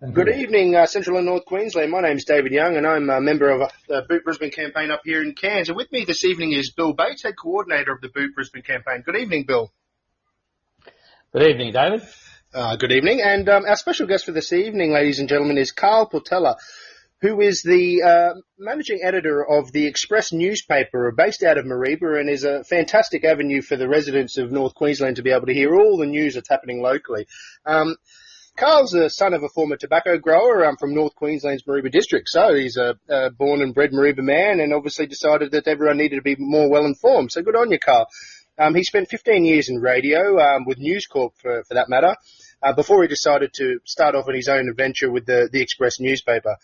Good evening, Central and North Queensland. My name's David Young, and I'm a member of the Boot Brisbane campaign up here in Cairns. And with me this evening is Bill Bates, head coordinator of the Boot Brisbane campaign. Good evening, Bill. Good evening, David. Good evening. And our special guest for this evening, ladies and gentlemen, is Carl Portella, who is the managing editor of the Express newspaper based out of Mareeba, and is a fantastic avenue for the residents of North Queensland to be able to hear all the news that's happening locally. Carl's the son of a former tobacco grower from North Queensland's Mareeba district, so he's a born and bred Mareeba man, and obviously decided that everyone needed to be more well-informed. So good on you, Carl. He spent 15 years in radio, with News Corp for that matter, before he decided to start off on his own adventure with the Express newspaper.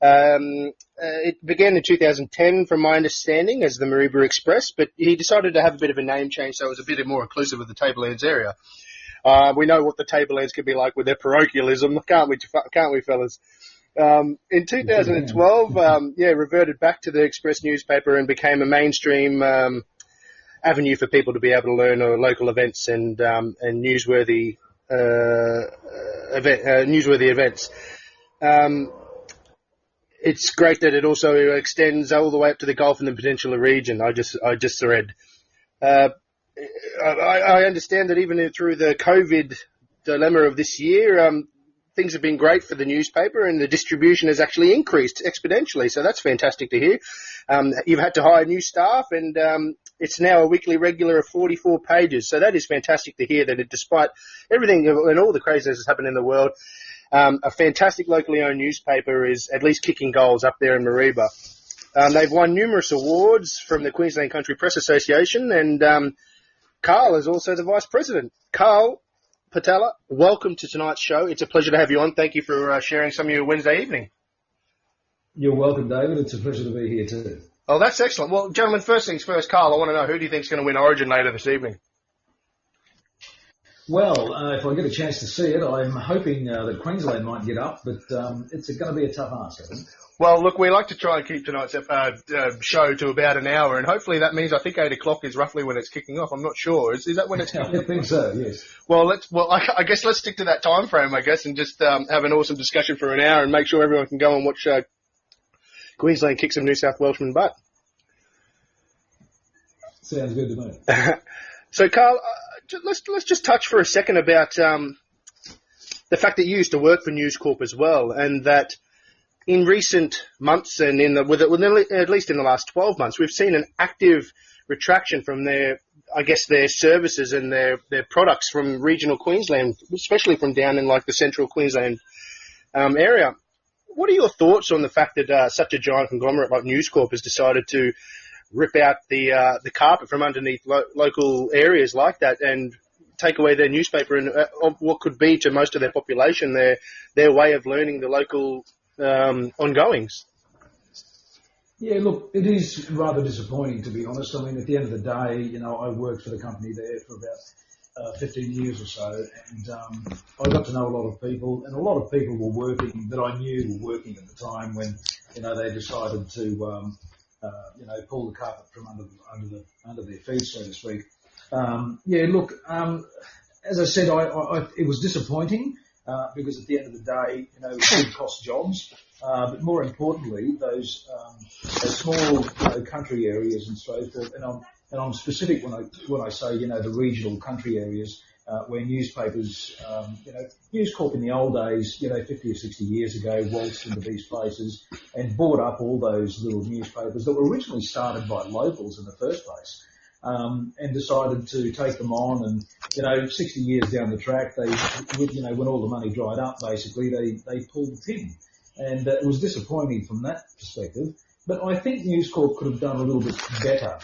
It began in 2010, from my understanding, as the Mareeba Express, but he decided to have a bit of a name change so it was a bit more inclusive of the Tablelands area. We know what the Tablelands can be like with their parochialism, can't we, fellas? In 2012, reverted back to the Express newspaper and became a mainstream avenue for people to be able to learn local events and newsworthy events. It's great that it also extends all the way up to the Gulf and the Peninsula region. I just read. I understand that even through the COVID dilemma of this year, things have been great for the newspaper, and the distribution has actually increased exponentially. So that's fantastic to hear. You've had to hire new staff, and it's now a weekly regular of 44 pages. So that is fantastic to hear that despite everything and all the craziness that's happened in the world, a fantastic locally owned newspaper is at least kicking goals up there in Mareeba. They've won numerous awards from the Queensland Country Press Association, and Carl is also the Vice President. Carl Portella, welcome to tonight's show. It's a pleasure to have you on. Thank you for sharing some of your Wednesday evening. You're welcome, David. It's a pleasure to be here too. Oh, that's excellent. Well, gentlemen, first things first, Carl, I want to know, who do you think is going to win Origin later this evening? Well, if I get a chance to see it, I'm hoping that Queensland might get up, but it's going to be a tough ask, I think. Well, look, we like to try and keep tonight's show to about an hour, and hopefully that means I think 8 o'clock is roughly when it's kicking off. I'm not sure. Is that when it's kicking off? I think so, yes. Well, I guess let's stick to that time frame, I guess, and just have an awesome discussion for an hour and make sure everyone can go and watch Queensland kick some New South Welshmen butt. Sounds good to me. So, Carl, let's just touch for a second about the fact that you used to work for News Corp as well, and that in recent months and at least in the last 12 months, we've seen an active retraction from their services and their products from regional Queensland, especially from down in like the central Queensland area. What are your thoughts on the fact that such a giant conglomerate like News Corp has decided to rip out the carpet from underneath local areas like that and take away their newspaper and what could be to most of their population their way of learning the local ongoings? Yeah, look, it is rather disappointing, to be honest. I mean, at the end of the day, I worked for the company there for about 15 years or so, and I got to know a lot of people, and a lot of people were working that I knew were working at the time when, they decided to, pull the carpet from under their feet, so to speak. As I said, it was disappointing. Because at the end of the day, it did cost jobs, but more importantly, those small country areas and so forth. And I'm specific when I say the regional country areas where newspapers, News Corp in the old days, 50 or 60 years ago, waltzed into these places and bought up all those little newspapers that were originally started by locals in the first place. And decided to take them on, and 60 years down the track, they, when all the money dried up, basically they pulled the pin, and it was disappointing from that perspective. But I think News Corp could have done a little bit better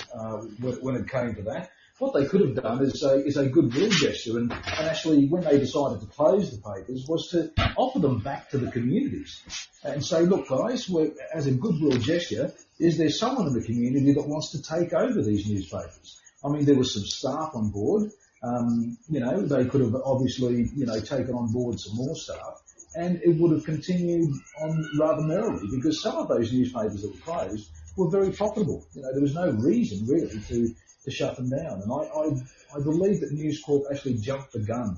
when it came to that. What they could have done is a goodwill gesture, and actually when they decided to close the papers was to offer them back to the communities and say, look guys, as a goodwill gesture, is there someone in the community that wants to take over these newspapers? I mean, there was some staff on board. They could have obviously, taken on board some more staff, and it would have continued on rather merrily, because some of those newspapers that were closed were very profitable. There was no reason really to shut them down. And I believe that News Corp actually jumped the gun,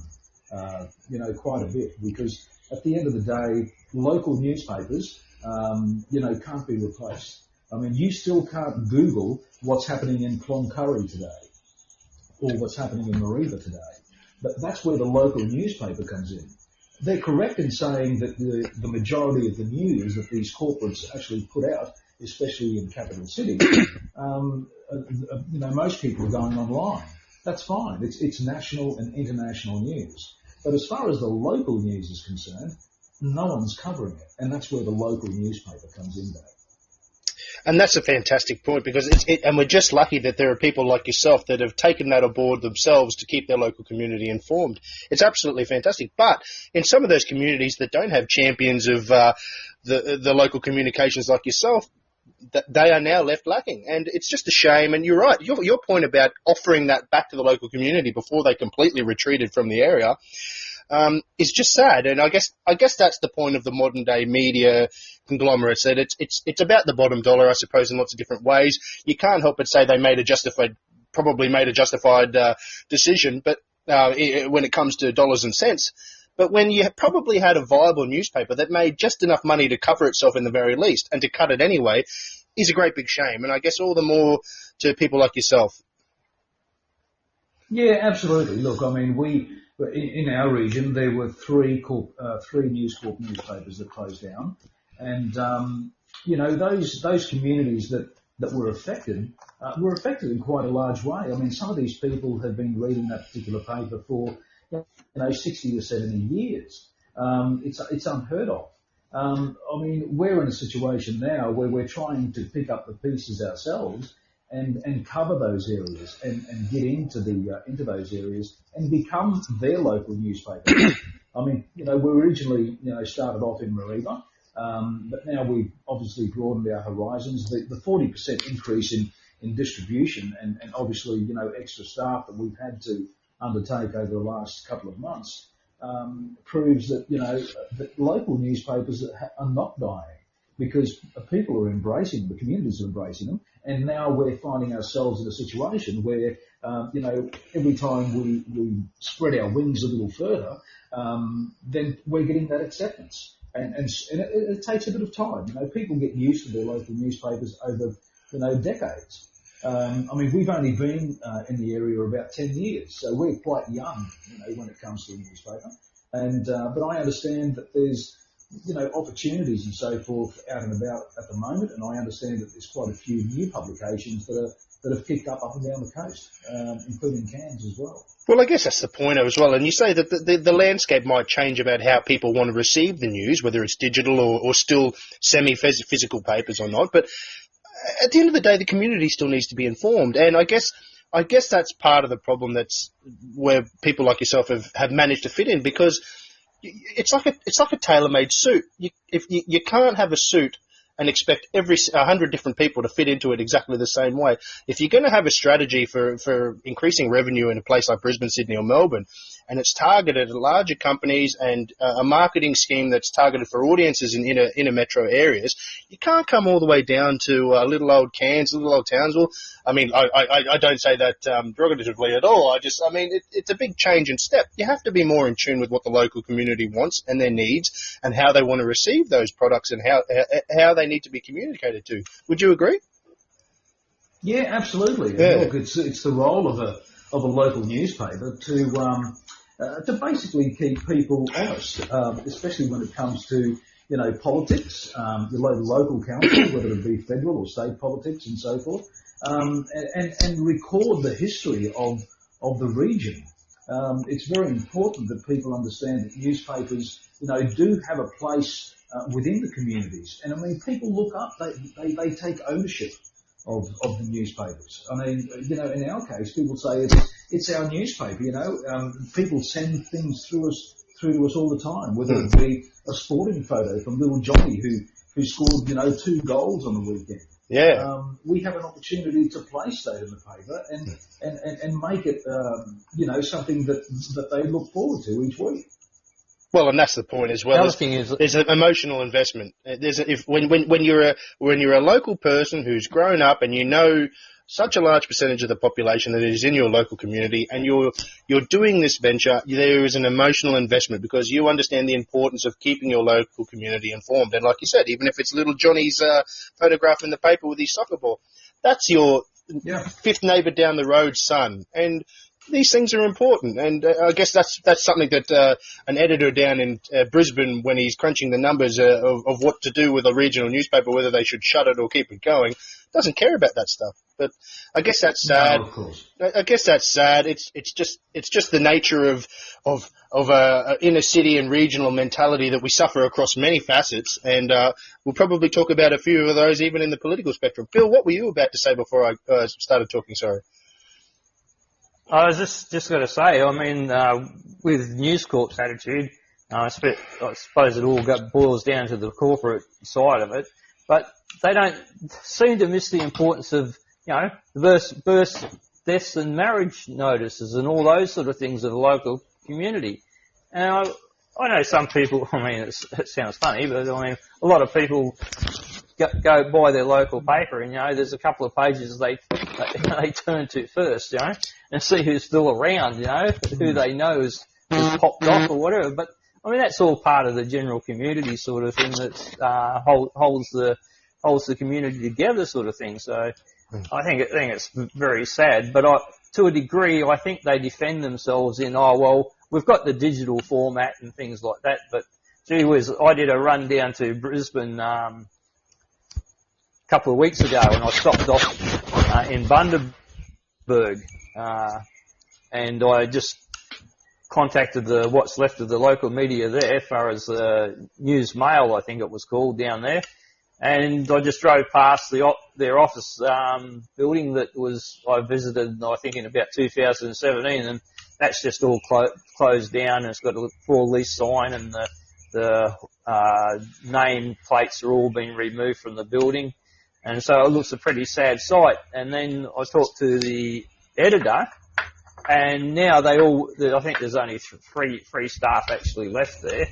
quite a bit, because at the end of the day, local newspapers, can't be replaced. I mean, you still can't Google what's happening in Cloncurry today or what's happening in Mareeba today. But that's where the local newspaper comes in. They're correct in saying that the majority of the news that these corporates actually put out, especially in capital cities, most people are going online. That's fine. It's national and international news. But as far as the local news is concerned, no one's covering it. And that's where the local newspaper comes in there. And that's a fantastic point, because and we're just lucky that there are people like yourself that have taken that aboard themselves to keep their local community informed. It's absolutely fantastic. But in some of those communities that don't have champions of the local communications like yourself, they are now left lacking. And it's just a shame. And you're right. Your point about offering that back to the local community before they completely retreated from the area is just sad. And I guess that's the point of the modern day media conglomerates, that it's about the bottom dollar, I suppose, in lots of different ways. You can't help but say they probably made a justified decision, but when it comes to dollars and cents. But when you probably had a viable newspaper that made just enough money to cover itself in the very least, and to cut it anyway, is a great big shame. And I guess all the more to people like yourself. Yeah, absolutely. Look, I mean, in our region, there were three News Corp newspapers that closed down. And, those communities that were affected in quite a large way. I mean, some of these people have been reading that particular paper for, 60 or 70 years. It's unheard of. I mean, we're in a situation now where we're trying to pick up the pieces ourselves and cover those areas and get into those areas and become their local newspaper. I mean, we originally, started off in Mareeba. But now we've obviously broadened our horizons. The 40% increase in distribution and obviously, extra staff that we've had to undertake over the last couple of months, proves that, that local newspapers are not dying because people are embracing them, the communities are embracing them. And now we're finding ourselves in a situation where, every time we spread our wings a little further, then we're getting that acceptance. And it takes a bit of time. People get used to their local newspapers over, decades. I mean, we've only been in the area about 10 years, so we're quite young, when it comes to a newspaper. And but I understand that there's, opportunities and so forth out and about at the moment, and I understand that there's quite a few new publications that have picked up and down the coast, including Cairns as well. Well, I guess that's the point as well. And you say that the landscape might change about how people want to receive the news, whether it's digital or still semi-physical papers or not. But at the end of the day, the community still needs to be informed. And I guess that's part of the problem, that's where people like yourself have managed to fit in, because it's like a tailor-made suit. You can't have a suit and expect 100 different people to fit into it exactly the same way. If you're going to have a strategy for increasing revenue in a place like Brisbane, Sydney or Melbourne, and it's targeted at larger companies and a marketing scheme that's targeted for audiences in inner metro areas, you can't come all the way down to little old Cairns, little old Townsville. I mean, I don't say that derogatively at all. It's a big change in step. You have to be more in tune with what the local community wants and their needs and how they want to receive those products and how they need to be communicated to. Would you agree? Yeah, absolutely. Yeah. Look, it's the role of a local newspaper to basically keep people honest, especially when it comes to politics, your local council, whether it be federal or state politics and so forth, and record the history of the region. It's very important that people understand that newspapers, do have a place within the communities. And I mean, people look up, they take ownership of the newspapers. I mean, in our case, people say it's our newspaper. People send things through to us all the time, whether it be a sporting photo from little Johnny who scored 2 goals on the weekend. Yeah. We have an opportunity to place that in the paper and make it something that they look forward to each week. Well, and that's the point as well. The other thing is, there's an emotional investment. When you're a local person who's grown up and such a large percentage of the population that is in your local community, and you're doing this venture. There is an emotional investment because you understand the importance of keeping your local community informed. And like you said, even if it's little Johnny's photograph in the paper with his soccer ball, that's your fifth neighbour down the road's son. And these things are important, and I guess that's something that an editor down in Brisbane, when he's crunching the numbers of what to do with a regional newspaper, whether they should shut it or keep it going, doesn't care about that stuff. But I guess that's sad. No, of course. I guess that's sad. It's just the nature of a inner city and regional mentality that we suffer across many facets, and we'll probably talk about a few of those even in the political spectrum. Phil, what were you about to say before I started talking? Sorry. I was just going to say, I mean, with News Corp's attitude, I suppose it all boils down to the corporate side of it, but they don't seem to miss the importance of, birth, deaths and marriage notices and all those sort of things of the local community. And I know some people, I mean, it sounds funny, but I mean, a lot of people go buy their local paper, and there's a couple of pages they turn to first, and see who's still around, who they know has popped off or whatever. But I mean, that's all part of the general community sort of thing that holds the community together, sort of thing. So I think it's very sad, but to a degree, I think they defend themselves in, we've got the digital format and things like that. But gee whiz, I did a run down to Brisbane couple of weeks ago, and I stopped off in Bundaberg, and I just contacted what's left of the local media there, as far as News Mail, I think it was called, down there, and I just drove past their office building that I visited, I think, in about 2017, and that's just all closed down, and it's got a for lease sign, and the name plates are all being removed from the building. And so it looks a pretty sad sight. And then I talked to the editor, and now I think there's only three staff actually left there,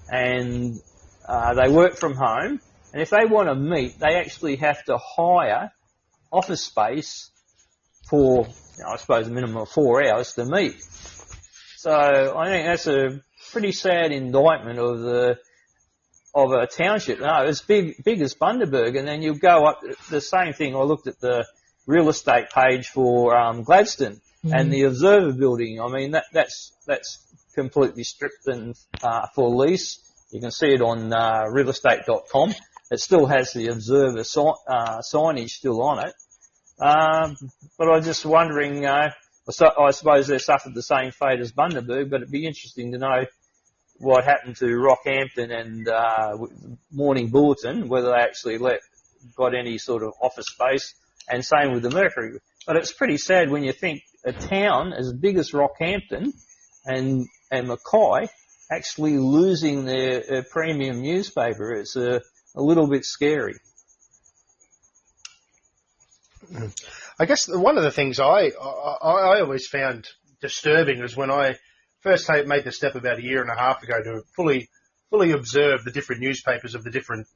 and they work from home. And if they want to meet, they actually have to hire office space for, I suppose, a minimum of 4 hours to meet. So I think that's a pretty sad indictment of a township. No, it's big as Bundaberg, and then you go up the same thing. I looked at the real estate page for Gladstone and the Observer building. I mean, that's completely stripped and for lease. You can see it on realestate.com. It still has the Observer signage still on it. But I was just wondering, I suppose they suffered the same fate as Bundaberg, but it'd be interesting to know what happened to Rockhampton and Morning Bulletin, whether they actually got any sort of office space, and same with the Mercury. But it's pretty sad when you think a town as big as Rockhampton and Mackay actually losing their premium newspaper. It's a little bit scary. I guess one of the things I always found disturbing was when I first made the step about a year and a half ago to fully observe the different newspapers of the different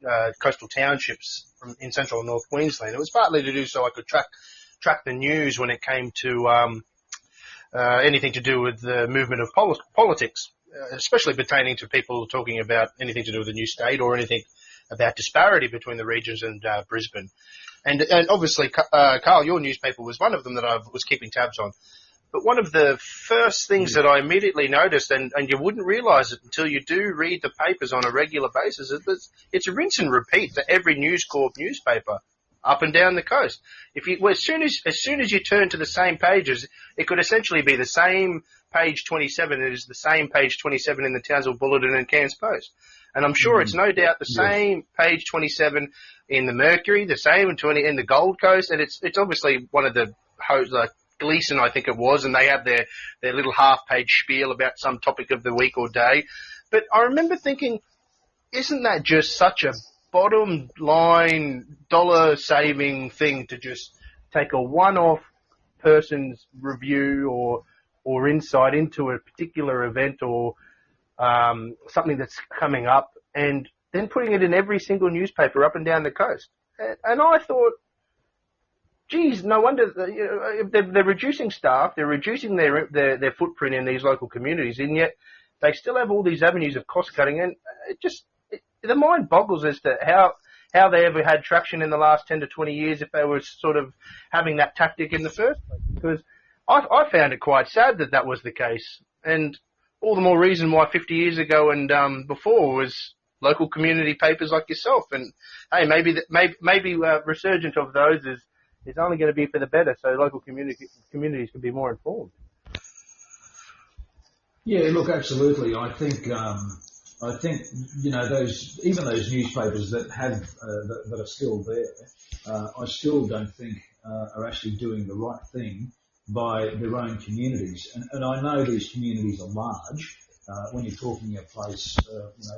coastal townships in central and north Queensland. It was partly to do so I could track the news when it came to anything to do with the movement of politics, especially pertaining to people talking about anything to do with the new state or anything about disparity between the regions and Brisbane. And obviously, Carl, your newspaper was one of them that I was keeping tabs on. But one of the first things that I immediately noticed, and you wouldn't realise it until you do read the papers on a regular basis, is it's a rinse and repeat for every News Corp newspaper up and down the coast. As soon as you turn to the same pages, it could essentially be the same page 27 as the same page 27 in the Townsville Bulletin and Cairns Post. And I'm sure it's no doubt the same page 27 in the Mercury, the same in the Gold Coast, and it's obviously one of the Gleason, I think it was, and they have their little half-page spiel about some topic of the week or day. But I remember thinking, isn't that just such a bottom-line, dollar-saving thing to just take a one-off person's review or insight into a particular event or something that's coming up and then putting it in every single newspaper up and down the coast? And I thought, geez, no wonder they're reducing staff, they're reducing their footprint in these local communities, and yet they still have all these avenues of cost cutting, and the mind boggles as to how they ever had traction in the last 10 to 20 years if they were sort of having that tactic in the first place. Because I found it quite sad that was the case, and all the more reason why 50 years ago and before was local community papers like yourself. And hey, maybe resurgence of those is only going to be for the better, so local communities can be more informed. Yeah, look, absolutely. I think those newspapers that that are still there, I still don't think are actually doing the right thing by their own communities. And I know these communities are large. When you're talking a place,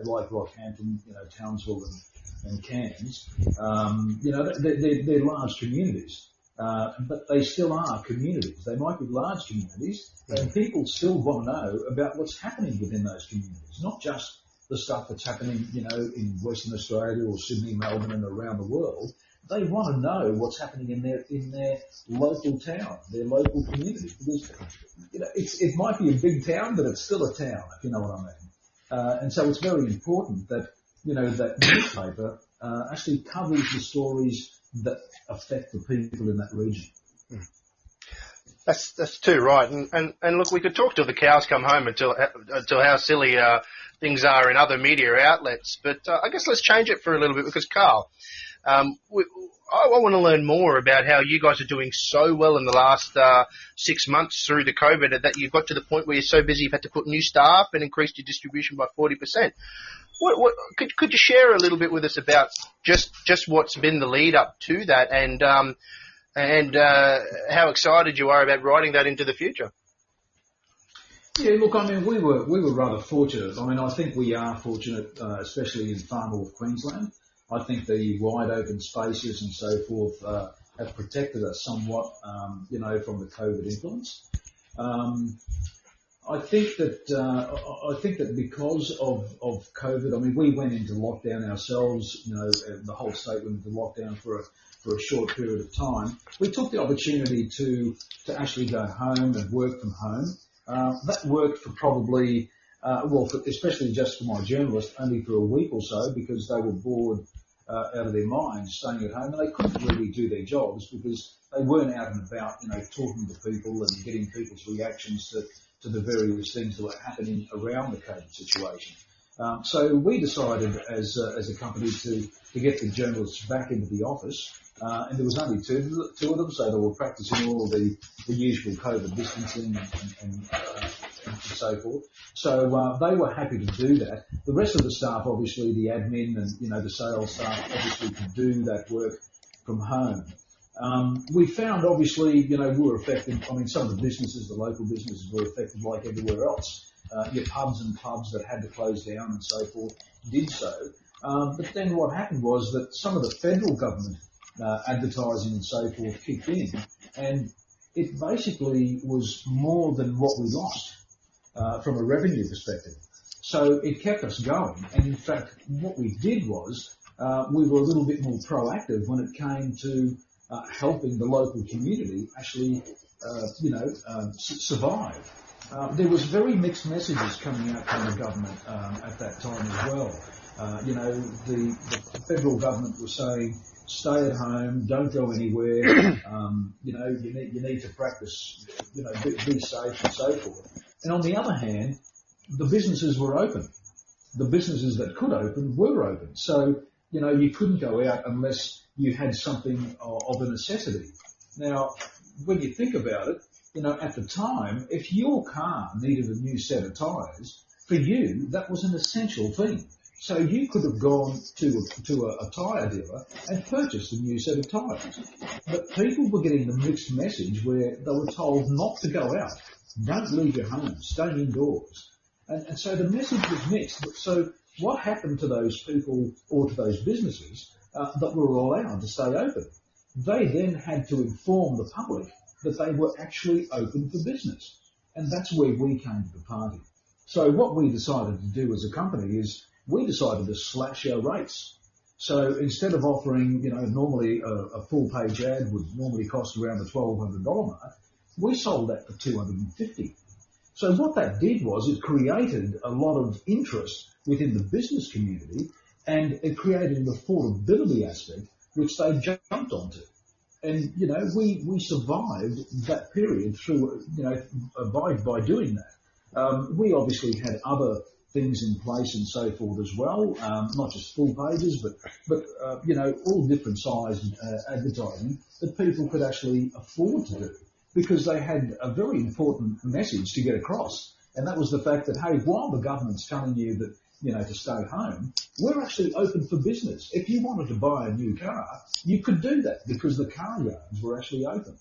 like Rockhampton, Townsville and Cairns, they're large communities. But they still are communities. They might be large communities, and people still want to know about what's happening within those communities, not just the stuff that's happening, in Western Australia or Sydney, Melbourne, and around the world. They want to know what's happening in their local town, their local community. Because it might be a big town, but it's still a town, if you know what I mean. And so it's very important that that newspaper actually covers the stories that affect the people in that region. That's too right. And look, we could talk till the cows come home until how silly things are in other media outlets. But I guess let's change it for a little bit, because Carl, I want to learn more about how you guys are doing so well in the last 6 months through the COVID that you've got to the point where you're so busy you've had to put new staff and increased your distribution by 40%. What could you share a little bit with us about just what's been the lead up to that, and how excited you are about riding that into the future? Yeah, look, I mean, we were rather fortunate. I mean, I think we are fortunate, especially in far north Queensland. I think the wide open spaces and so forth have protected us somewhat, from the COVID influence. I think that because of COVID, I mean, we went into lockdown ourselves. The whole state went into lockdown for a short period of time. We took the opportunity to actually go home and work from home. That worked for probably, especially just for my journalists, only for a week or so, because they were bored out of their minds staying at home, and they couldn't really do their jobs because they weren't out and about, talking to people and getting people's reactions to the various things that were happening around the COVID situation. So we decided as a company to get the journalists back into the office, and there was only two of them, so they were practicing all the usual COVID distancing and so forth. So they were happy to do that. The rest of the staff, obviously, the admin and the sales staff, obviously could do that work from home. We found, obviously, we were affected. I mean, some of the businesses, the local businesses, were affected like everywhere else. Your pubs and clubs that had to close down and so forth did so. But then what happened was that some of the federal government advertising and so forth kicked in, and it basically was more than what we lost from a revenue perspective. So it kept us going. And in fact, what we did was we were a little bit more proactive when it came to helping the local community actually, survive. There was very mixed messages coming out from the government at that time as well. The federal government was saying, stay at home, don't go anywhere. You need to practice, be safe and so forth. And on the other hand, the businesses were open. The businesses that could open were open. So, you couldn't go out unless you had something of a necessity. Now, when you think about it, at the time, if your car needed a new set of tyres, for you, that was an essential thing. So you could have gone to a tyre dealer and purchased a new set of tyres. But people were getting the mixed message where they were told not to go out. Don't leave your home. Stay indoors. And so the message was mixed. So what happened to those people or to those businesses that were allowed to stay open? They then had to inform the public that they were actually open for business. And that's where we came to the party. So what we decided to do as a company is we decided to slash our rates. So instead of offering, normally a full-page ad would normally cost around the $1,200 mark, we sold that for $250. So what that did was it created a lot of interest within the business community, and it created an affordability aspect which they jumped onto. And, we survived that period through, by doing that. We obviously had other things in place and so forth as well, not just full pages, but all different sized advertising that people could actually afford to do, because they had a very important message to get across. And that was the fact that, hey, while the government's telling you that, to stay home, we're actually open for business. If you wanted to buy a new car, you could do that because the car yards were actually open.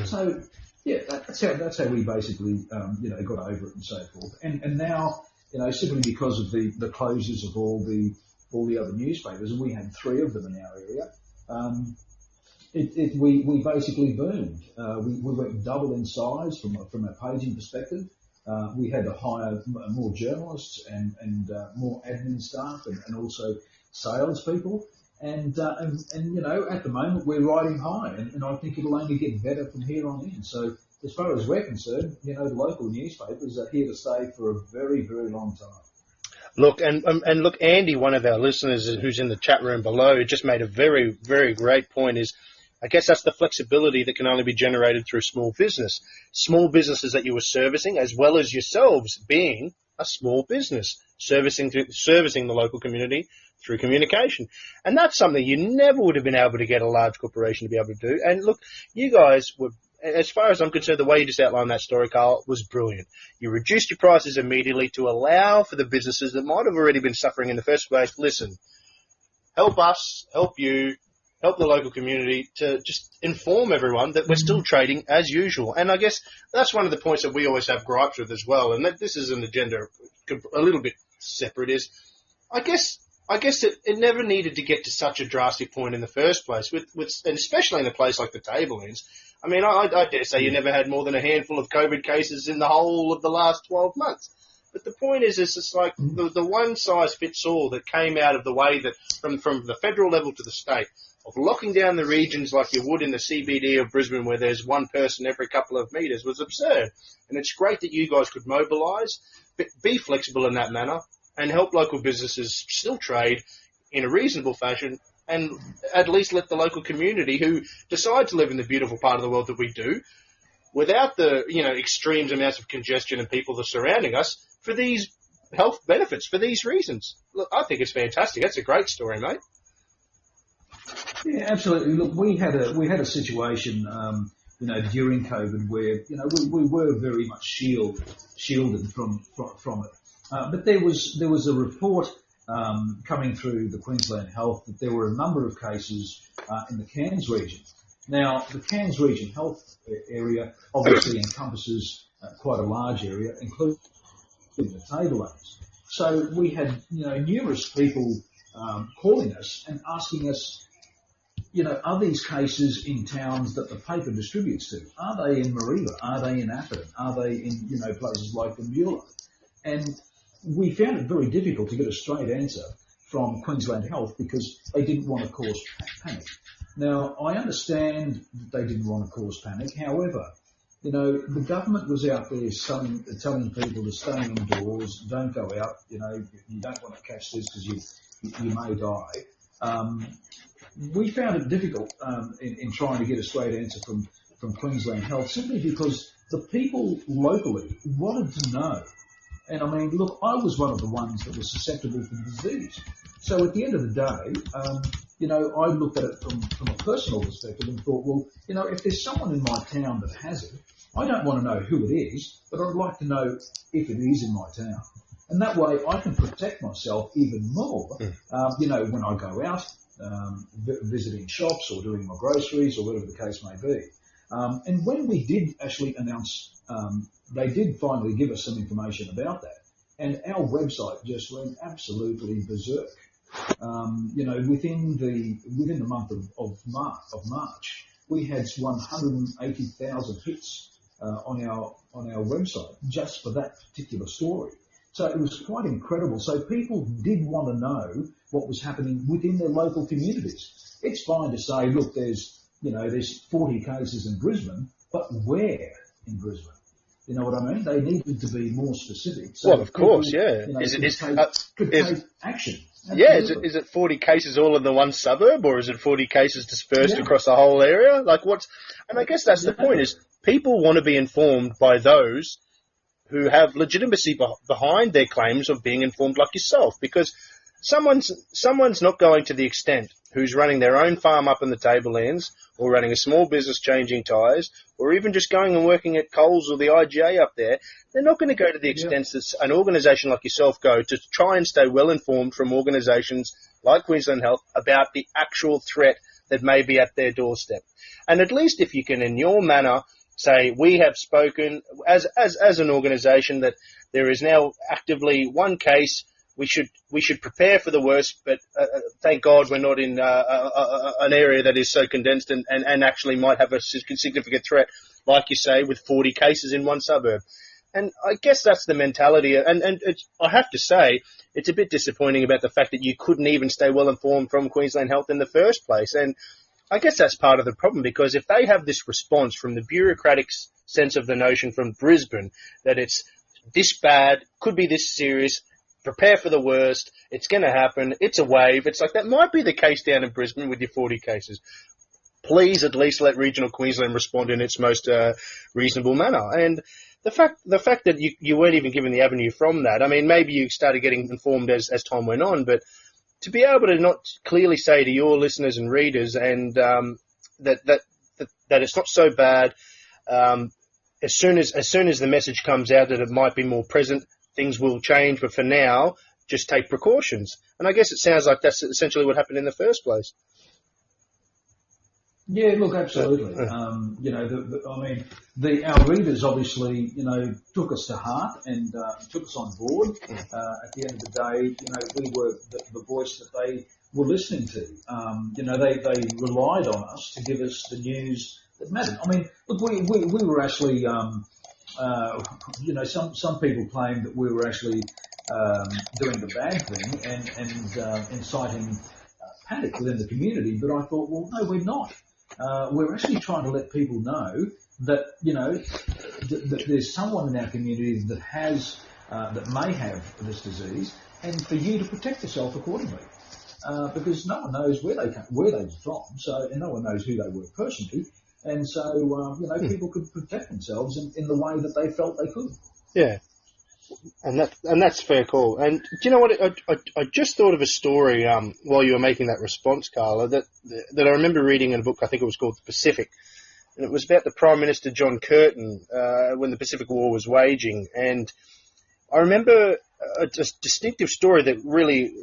So, yeah, that's how we basically, got over it and so forth. And now, simply because of the closures of all the other newspapers, and we had 3 of them in our area, we basically boomed. We went double in size from a paging perspective. We had to hire more journalists and more admin staff and also salespeople. And at the moment we're riding high, and I think it'll only get better from here on in. So as far as we're concerned, the local newspapers are here to stay for a very, very long time. Look, and look, Andy, one of our listeners who's in the chat room below, just made a very, very great point. Is I guess that's the flexibility that can only be generated through small businesses that you were servicing, as well as yourselves being a small business, servicing the local community through communication. And that's something you never would have been able to get a large corporation to be able to do. And look, you guys were, as far as I'm concerned, the way you just outlined that story, Carl, was brilliant. You reduced your prices immediately to allow for the businesses that might have already been suffering in the first place. Listen, help us, help you, help the local community to just inform everyone that we're still trading as usual. And I guess that's one of the points that we always have gripes with as well. And this is an agenda a little bit separate, is I guess it never needed to get to such a drastic point in the first place, and especially in a place like the Tablelands. I mean, I dare say you never had more than a handful of COVID cases in the whole of the last 12 months. But the point is it's like the one-size-fits-all that came out of the way that from the federal level to the state, of locking down the regions like you would in the CBD of Brisbane, where there's one person every couple of metres, was absurd. And it's great that you guys could mobilise, but be flexible in that manner, and help local businesses still trade in a reasonable fashion, and at least let the local community who decide to live in the beautiful part of the world that we do, without the extreme amounts of congestion and people that are surrounding us, for these health benefits, for these reasons. Look, I think it's fantastic. That's a great story, mate. Yeah, absolutely. Look, we had a situation, during COVID where we were very much shielded from it. But there was a report coming through the Queensland Health that there were a number of cases in the Cairns region. Now, the Cairns region health area obviously encompasses quite a large area, including the Tablelands. So we had numerous people calling us and asking us, are these cases in towns that the paper distributes to? Are they in Mareeba? Are they in Atherton? Are they in places like the Beulah? And we found it very difficult to get a straight answer from Queensland Health because they didn't want to cause panic. Now, I understand that they didn't want to cause panic. However, the government was out there telling people to stay indoors, don't go out, you don't want to catch this because you may die. We found it difficult in trying to get a straight answer from Queensland Health, simply because the people locally wanted to know. And I mean, look, I was one of the ones that was susceptible to the disease. So at the end of the day, I looked at it from a personal perspective and thought, well, if there's someone in my town that has it, I don't want to know who it is, but I'd like to know if it is in my town. And that way I can protect myself even more, when I go out, visiting shops or doing my groceries or whatever the case may be. And when we did actually announce, they did finally give us some information about that. And our website just went absolutely berserk. Within the month of March, we had 180,000 hits on our website just for that particular story. So it was quite incredible. So people did want to know what was happening within their local communities. It's fine to say, look, there's 40 cases in Brisbane, but where in Brisbane? You know what I mean? They needed to be more specific. So well, of course, people, yeah. Could take action. Absolutely. Yeah, is it 40 cases all in the one suburb, or is it 40 cases dispersed across the whole area? And I guess that's the point, is people want to be informed by those who have legitimacy behind their claims of being informed, like yourself, because someone's not going to the extent who's running their own farm up in the Tablelands, or running a small business changing tyres, or even just going and working at Coles or the IGA up there. They're not going to go to the extent that an organisation like yourself go to try and stay well informed from organisations like Queensland Health about the actual threat that may be at their doorstep. And at least if you can, in your manner, say, we have spoken as an organisation that there is now actively one case. We should prepare for the worst, but thank God we're not in an area that is so condensed and actually might have a significant threat, like you say, with 40 cases in one suburb. And I guess that's the mentality. And I have to say, it's a bit disappointing about the fact that you couldn't even stay well informed from Queensland Health in the first place. And I guess that's part of the problem, because if they have this response from the bureaucratic sense of the notion from Brisbane that it's this bad, could be this serious, prepare for the worst, it's going to happen, it's a wave, it's like that might be the case down in Brisbane with your 40 cases. Please at least let regional Queensland respond in its most reasonable manner. And the fact that you weren't even given the avenue from that, I mean, maybe you started getting informed as time went on, but to be able to not clearly say to your listeners and readers and that it's not so bad, as soon as the message comes out that it might be more present, things will change, but for now, just take precautions. And I guess it sounds like that's essentially what happened in the first place. Yeah, look, absolutely. Our readers obviously, took us to heart and took us on board. At the end of the day, we were the voice that they were listening to. They relied on us to give us the news that mattered. I mean, look, we were actually, some people claimed that we were actually doing the bad thing and inciting panic within the community. But I thought, well, no, we're not. We're actually trying to let people know that, that there's someone in our community that has, that may have this disease, and for you to protect yourself accordingly. Because no one knows where they're from, and no one knows who they were personally. And so, people could protect themselves in the way that they felt they could. Yeah. And that's fair call. And do you know what? I just thought of a story while you were making that response, Carla, that I remember reading in a book. I think it was called The Pacific, and it was about the Prime Minister John Curtin when the Pacific War was waging. And I remember a distinctive story that really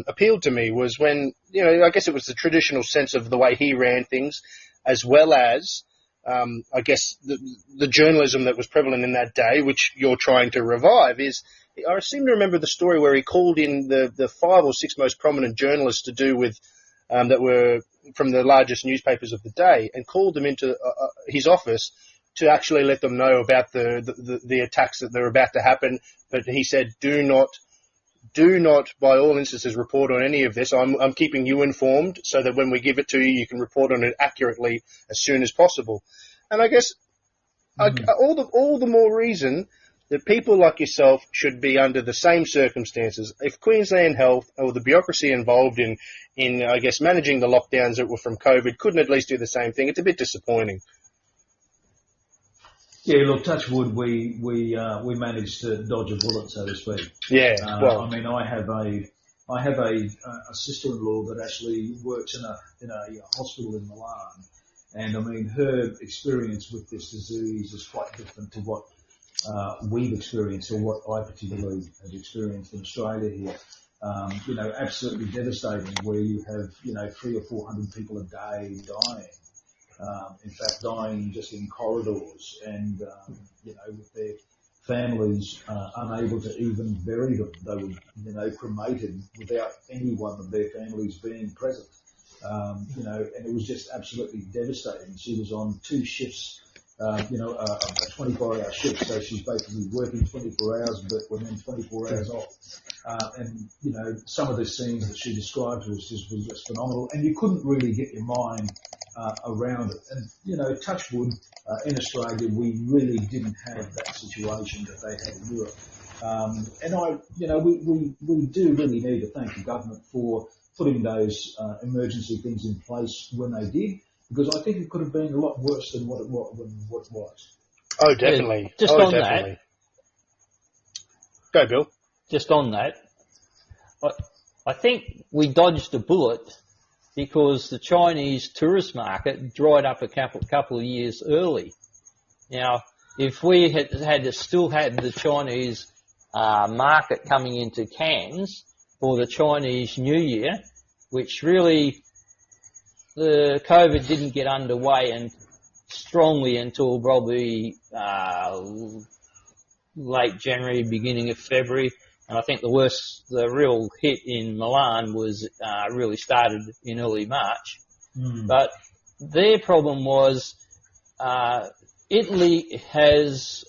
appealed to me was when, I guess it was the traditional sense of the way he ran things, as well as I guess the journalism that was prevalent in that day, which you're trying to revive, is I seem to remember the story where he called in the 5 or 6 most prominent journalists to do with that were from the largest newspapers of the day, and called them into his office to actually let them know about the attacks that were about to happen. But he said, do not, by all instances, report on any of this. I'm keeping you informed so that when we give it to you, you can report on it accurately as soon as possible. And I guess all the more reason that people like yourself should be under the same circumstances. If Queensland Health or the bureaucracy involved in I guess, managing the lockdowns that were from COVID couldn't at least do the same thing, it's a bit disappointing. Yeah, look, touch wood, we managed to dodge a bullet, so to speak. Yeah, well, I mean, I have a sister-in-law that actually works in a hospital in Milan, and I mean, her experience with this disease is quite different to what we've experienced, or what I particularly have experienced in Australia here. Absolutely devastating, where you have 300 or 400 people a day dying. In fact, dying just in corridors, and with their families unable to even bury them. They were, cremated without anyone of their families being present. And it was just absolutely devastating. She was on 2 shifts a 24-hour shift, so she's basically working 24 hours, but then 24 hours off. And some of the scenes that she described was just phenomenal, and you couldn't really get your mind around it. And touch wood, in Australia, we really didn't have that situation that they had in Europe. We do really need to thank the government for putting those emergency things in place when they did, because I think it could have been a lot worse than what it was. Oh, definitely. Yeah, definitely. Go, Bill. Just on that, I think we dodged a bullet because the Chinese tourist market dried up a couple of years early. Now, if we had still had the Chinese market coming into Cairns for the Chinese New Year, which really the COVID didn't get underway and strongly until probably late January, beginning of February. And I think the real hit in Milan was really started in early March. But their problem was Italy has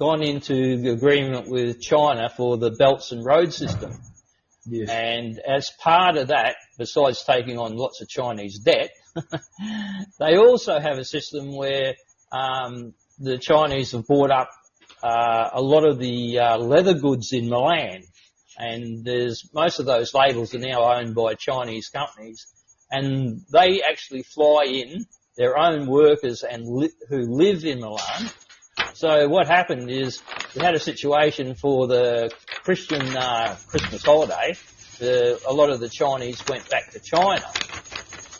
gone into the agreement with China for the belts and road system. Yes. And as part of that, besides taking on lots of Chinese debt, they also have a system where the Chinese have bought up a lot of the leather goods in Milan, and most of those labels are now owned by Chinese companies, and they actually fly in their own workers who live in Milan. So what happened is we had a situation for the Christian Christmas holiday. A lot of the Chinese went back to China,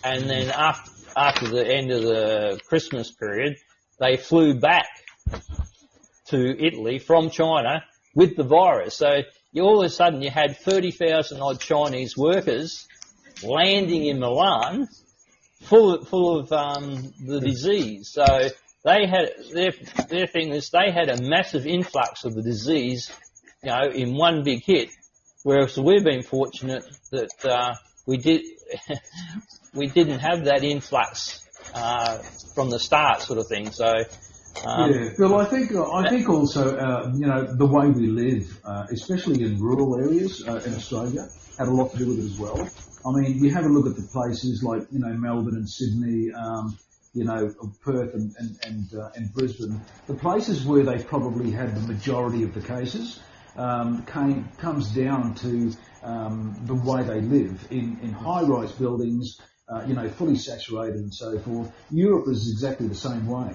and then after the end of the Christmas period, they flew back to Italy from China with the virus. So all of a sudden you had 30,000 odd Chinese workers landing in Milan full of the disease. So they had their thing is they had a massive influx of the disease, in one big hit. Whereas we've been fortunate that we didn't have that influx from the start, sort of thing. So. Bill, I think also, the way we live, especially in rural areas in Australia, had a lot to do with it as well. I mean, you have a look at the places like, Melbourne and Sydney, Perth and Brisbane. The places where they probably had the majority of the cases comes down to the way they live in high-rise buildings, fully saturated and so forth. Europe is exactly the same way.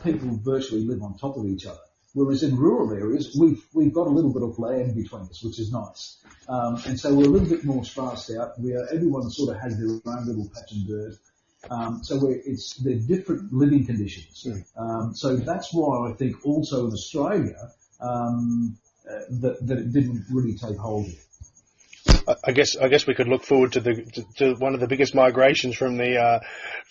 People virtually live on top of each other. Whereas in rural areas, we've got a little bit of land between us, which is nice. And so we're a little bit more sparsed out. Everyone sort of has their own little patch of dirt. They're different living conditions. So that's why I think also in Australia, that it didn't really take hold yet. I guess we could look forward to one of the biggest migrations from the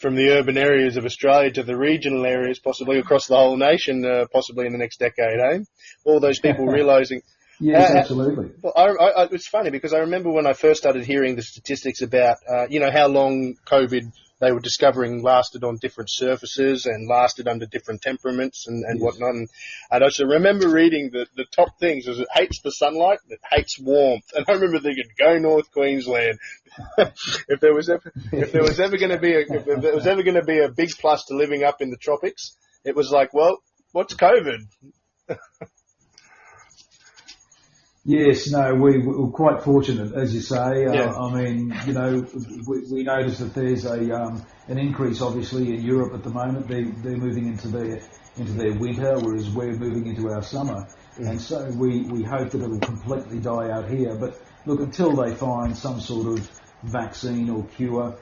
urban areas of Australia to the regional areas, possibly across the whole nation, possibly in the next decade, eh? All those people realising. Yes, absolutely. Well, it's funny because I remember when I first started hearing the statistics about, how long COVID they were discovering lasted on different surfaces and lasted under different temperaments and Yes. whatnot. And I just remember reading the top things was it hates the sunlight, it hates warmth. And I remember thinking, go North Queensland. if there was ever going to be a big plus to living up in the tropics, it was like, well, what's COVID? Yes, no, we were quite fortunate, as you say. Yeah. I mean, we noticed that there's an increase, obviously, in Europe at the moment. They're moving into their winter, whereas we're moving into our summer. And so we hope that it'll completely die out here. But look, until they find some sort of vaccine or cure,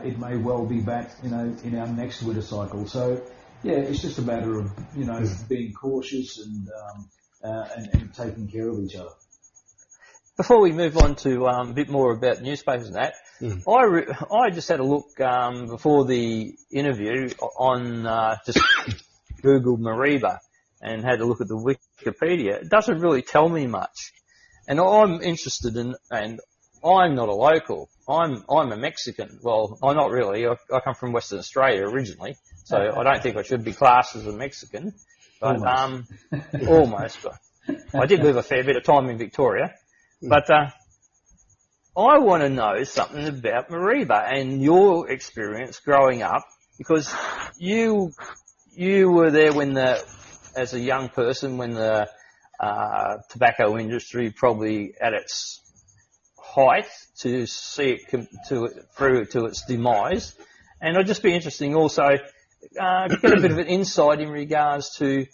it may well be back, in our next winter cycle. So, yeah, it's just a matter of, being cautious and taking care of each other. Before we move on to a bit more about newspapers and that, I just had a look before the interview on just Googled Mariba and had a look at the Wikipedia. It doesn't really tell me much, and I'm interested in. And I'm not a local. I'm a Mexican. Well, I'm not really. I come from Western Australia originally, So I don't think I should be classed as a Mexican, but almost. I did live a fair bit of time in Victoria, but I want to know something about Mareeba and your experience growing up, because you were there as a young person when the tobacco industry probably at its height, to see it through to its demise. And I'd just be interesting also get a bit of an insight in regards to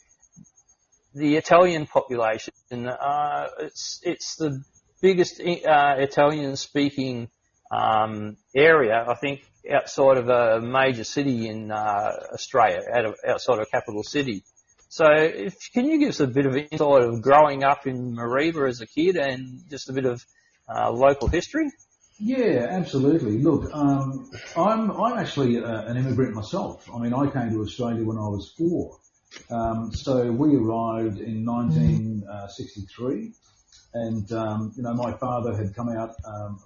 the Italian population. It's the biggest Italian-speaking area, I think, outside of a major city in Australia, outside of a capital city. So can you give us a bit of insight of growing up in Mareeba as a kid and just a bit of local history? Yeah, absolutely. Look, I'm actually an immigrant myself. I mean, I came to Australia when I was 4. So we arrived in 1963, and my father had come out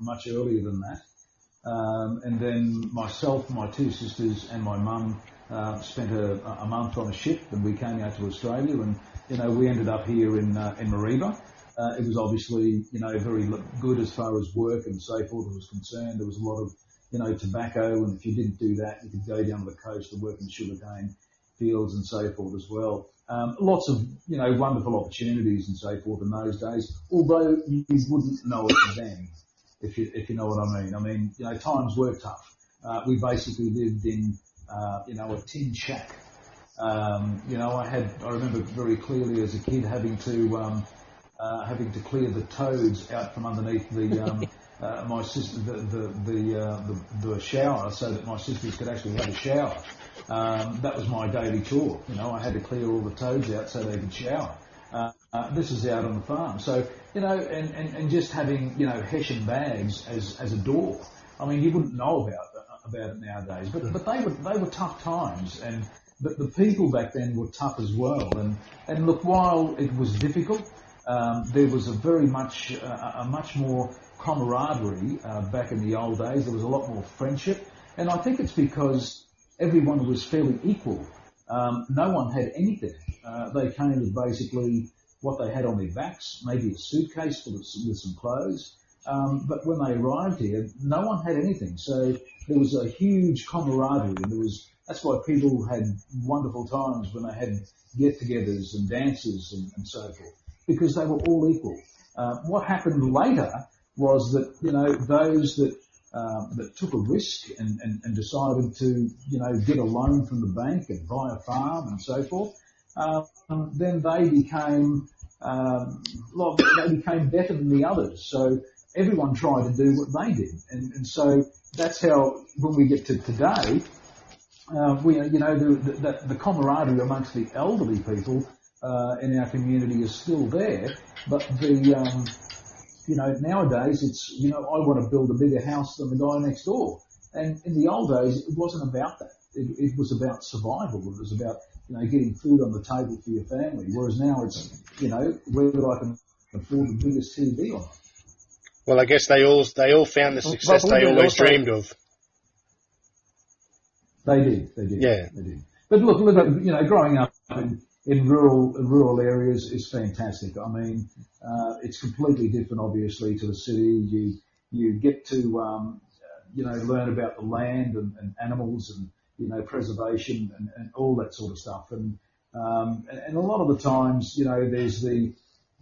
much earlier than that. And then myself, my 2 sisters, and my mum spent a month on a ship, and we came out to Australia, and we ended up here in Mareeba. It was obviously, very good as far as work and so forth was concerned. There was a lot of, tobacco, and if you didn't do that, you could go down to the coast to work in sugarcane fields and so forth as well. Lots of, wonderful opportunities and so forth in those days, although you wouldn't know it then, if you know what I mean. I mean, times were tough. We basically lived in, a tin shack. I remember very clearly as a kid having to clear the toads out from underneath my sister, the shower, so that my sisters could actually have a shower. That was my daily chore. I had to clear all the toads out so they could shower. This is out on the farm. So, and just having, Hessian bags as a door. I mean, you wouldn't know about it nowadays, but they were tough times, but the people back then were tough as well. And look, while it was difficult, there was a much more camaraderie back in the old days. There was a lot more friendship, and I think it's because everyone was fairly equal. No one had anything. They came with basically what they had on their backs, maybe a suitcase with some clothes. But when they arrived here, no one had anything. So there was a huge camaraderie, and that's why people had wonderful times when they had get-togethers and dances and so forth, because they were all equal. What happened later was that, those that took a risk and decided to, get a loan from the bank and buy a farm and so forth, then they became better than the others. So everyone tried to do what they did. And so that's how, when we get to today, the camaraderie amongst the elderly people in our community is still there, but nowadays it's, I want to build a bigger house than the guy next door. And in the old days, it wasn't about that. It was about survival. It was about, getting food on the table for your family. Whereas now it's, whether I can afford the biggest TV or not. Well, I guess they all found the success they always dreamed of. They did. Yeah. They did. But look, growing up in rural areas is fantastic. I mean, it's completely different, obviously, to the city. You get to, learn about the land and animals and, preservation and all that sort of stuff. And a lot of the times, there's the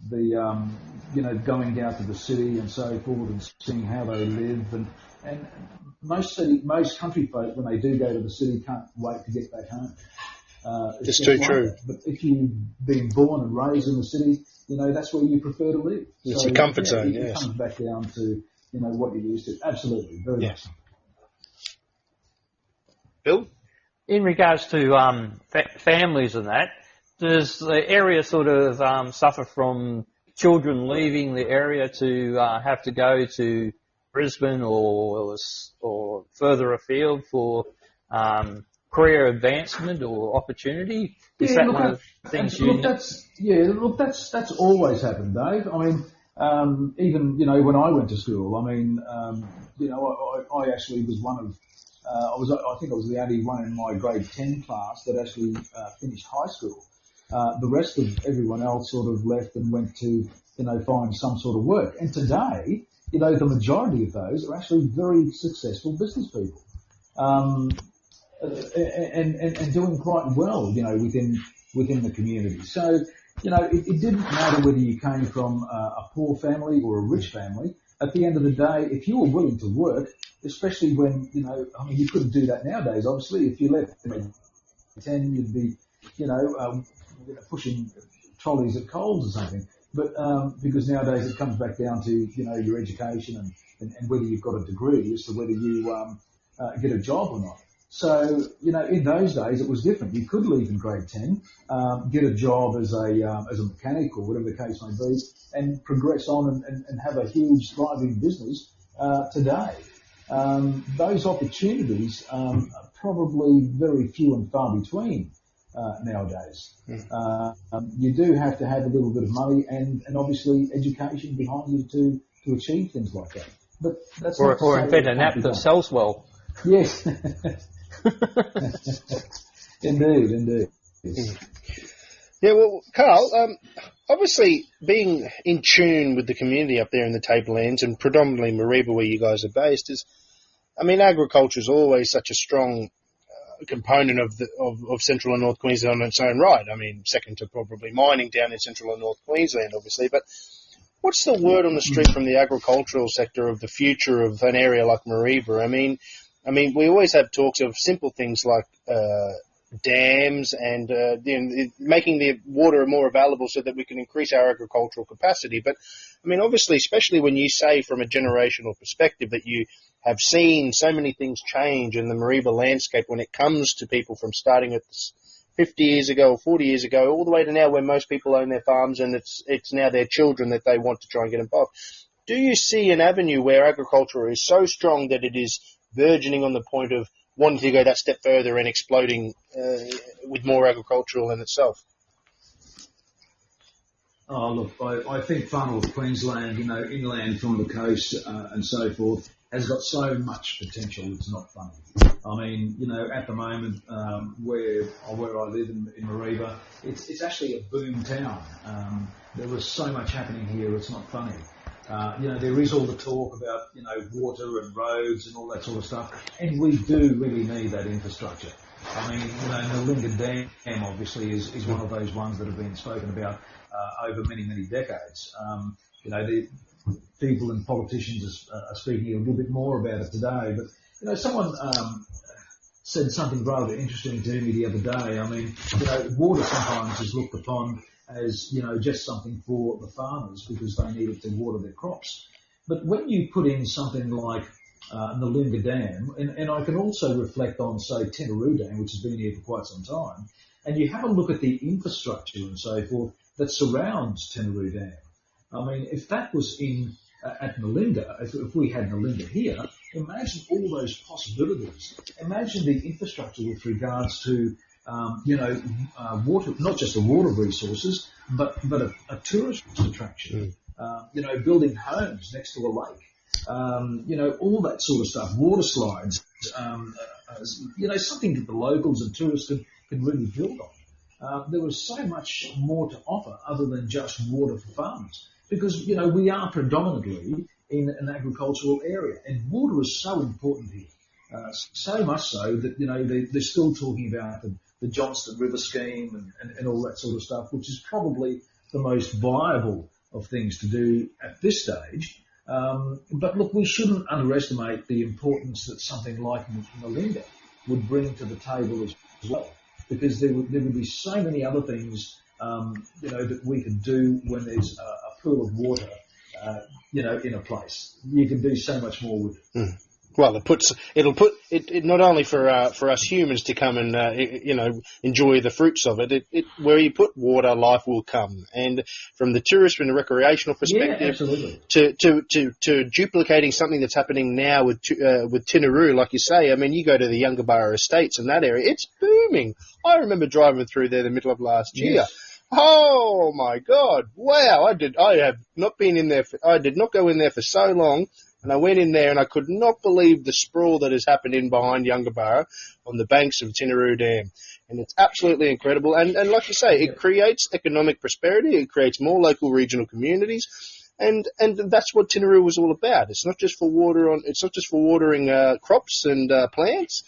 going down to the city and so forth and seeing how they live. And most country folk, when they do go to the city, can't wait to get back home. It's too true. But if you've been born and raised in the city, that's where you prefer to live. It's your comfort zone, It yes. comes back down to, what you're used to. Absolutely, very much so. Bill? In regards to families and that, does the area sort of suffer from children leaving the area to have to go to Brisbane or further afield for career advancement or opportunity? Is that one of the things you... That's always happened, Dave. I mean, even, when I went to school, I mean, I actually was one of I think I was the only one in my grade 10 class that actually finished high school. The rest of everyone else sort of left and went to, find some sort of work. And today, the majority of those are actually very successful business people, and doing quite well, within the community. So, it didn't matter whether you came from a poor family or a rich family. At the end of the day, if you were willing to work, especially when, you couldn't do that nowadays, obviously. If you left at 10, you'd be, pushing trolleys at Coles or something. But because nowadays it comes back down to, your education and whether you've got a degree as to whether you get a job or not. So, in those days it was different. You could leave in grade 10, get a job as a mechanic or whatever the case may be, and progress on and have a huge thriving business today. Those opportunities are probably very few and far between nowadays. You do have to have a little bit of money and obviously education behind you to achieve things like that. But that's or invent an app that sells well. Yes. Indeed. Yeah, well, Carl, obviously being in tune with the community up there in the Tablelands and predominantly Mareeba where you guys are based agriculture is always such a strong component of Central and North Queensland on its own right. Second to probably mining down in Central and North Queensland, obviously. But what's the word on the street from the agricultural sector of the future of an area like Mareeba? We always have talks of simple things like dams and making the water more available so that we can increase our agricultural capacity. But, obviously, especially when you say from a generational perspective that you have seen so many things change in the Mareeba landscape when it comes to people from starting at 50 years ago or 40 years ago all the way to now where most people own their farms and it's now their children that they want to try and get involved. Do you see an avenue where agriculture is so strong that it is burgeoning on the point of wanting to go that step further and exploding with more agricultural in itself? Oh, look, I think far north Queensland, inland from the coast and so forth, has got so much potential, it's not funny. At the moment, where I live in Mareeba, it's actually a boom town. There is so much happening here, it's not funny. There is all the talk about, water and roads and all that sort of stuff, and we do really need that infrastructure. Nalinga Dam obviously is one of those ones that have been spoken about over many, many decades. The people and politicians are speaking a little bit more about it today, but, someone said something rather interesting to me the other day. Water sometimes is looked upon as, just something for the farmers because they need it to water their crops. But when you put in something like Nalinga Dam, and I can also reflect on, say, Tenaroo Dam, which has been here for quite some time, and you have a look at the infrastructure and so forth that surrounds Tenaroo Dam. If that was in at Nalinga, if we had Nalinga here, imagine all those possibilities. Imagine the infrastructure with regards to water, not just the water resources, but a tourist attraction. Building homes next to a lake. All that sort of stuff. Water slides. Something that the locals and tourists can really build on. There was so much more to offer other than just water for farmers, because we are predominantly in an agricultural area, and water is so important here. So much so that they're still talking about the Johnston River scheme and all that sort of stuff, which is probably the most viable of things to do at this stage. But look, we shouldn't underestimate the importance that something like Nalinga would bring to the table as well, because there would be so many other things, that we could do when there's a pool of water, in a place. You can do so much more with it. Well, it'll put it not only for us humans to come and enjoy the fruits of it. Where you put water, life will come. And from the tourist and the recreational perspective, to duplicating something that's happening now with Tinaroo, like you say. You go to the Yungaburra Estates in that area, it's booming. I remember driving through there the middle of last year. Oh my God! Wow, I did not go in there for so long. And I went in there and I could not believe the sprawl that has happened in behind Yungaburra on the banks of Tinaroo Dam. And it's absolutely incredible. And like you say, it creates economic prosperity. It creates more local regional communities. And that's what Tinaroo was all about. It's not just for watering crops and plants.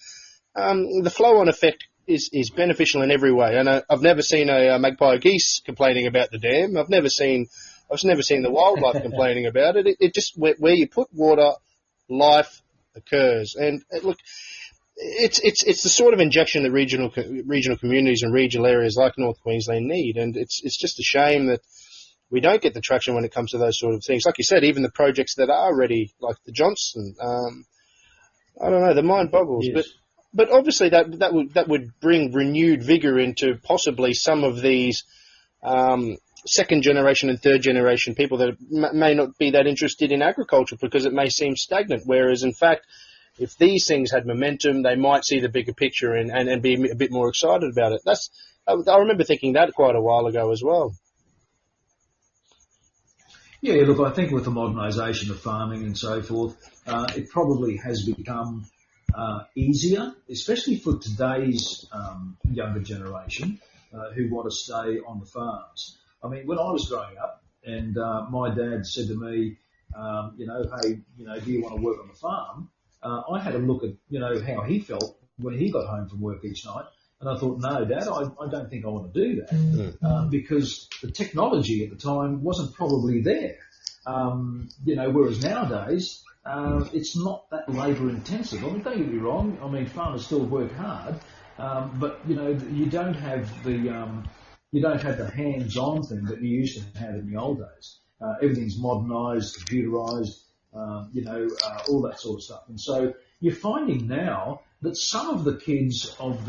The flow-on effect is beneficial in every way. And I've never seen a magpie geese complaining about the dam. I've never seen the wildlife complaining about it. It just, where you put water, life occurs. And look, it's the sort of injection that regional communities and regional areas like North Queensland need. And it's just a shame that we don't get the traction when it comes to those sort of things. Like you said, even the projects that are ready, like the Johnston, I don't know, the mind boggles. Yes. But obviously that would bring renewed vigour into possibly some of these second generation and third generation people that may not be that interested in agriculture because it may seem stagnant. Whereas in fact, if these things had momentum, they might see the bigger picture and be a bit more excited about it. I remember thinking that quite a while ago as well. Yeah, look, I think with the modernisation of farming and so forth, it probably has become easier, especially for today's younger generation who want to stay on the farms. I mean, when I was growing up, and my dad said to me, hey, do you want to work on the farm? I had a look at, how he felt when he got home from work each night. And I thought, no, Dad, I don't think I want to do that because the technology at the time wasn't probably there. Whereas nowadays, it's not that labour intensive. I mean, don't get me wrong. I mean, farmers still work hard, but you don't have the hands-on thing that you used to have in the old days. Everything's modernised, computerised, all that sort of stuff. And so you're finding now that some of the kids of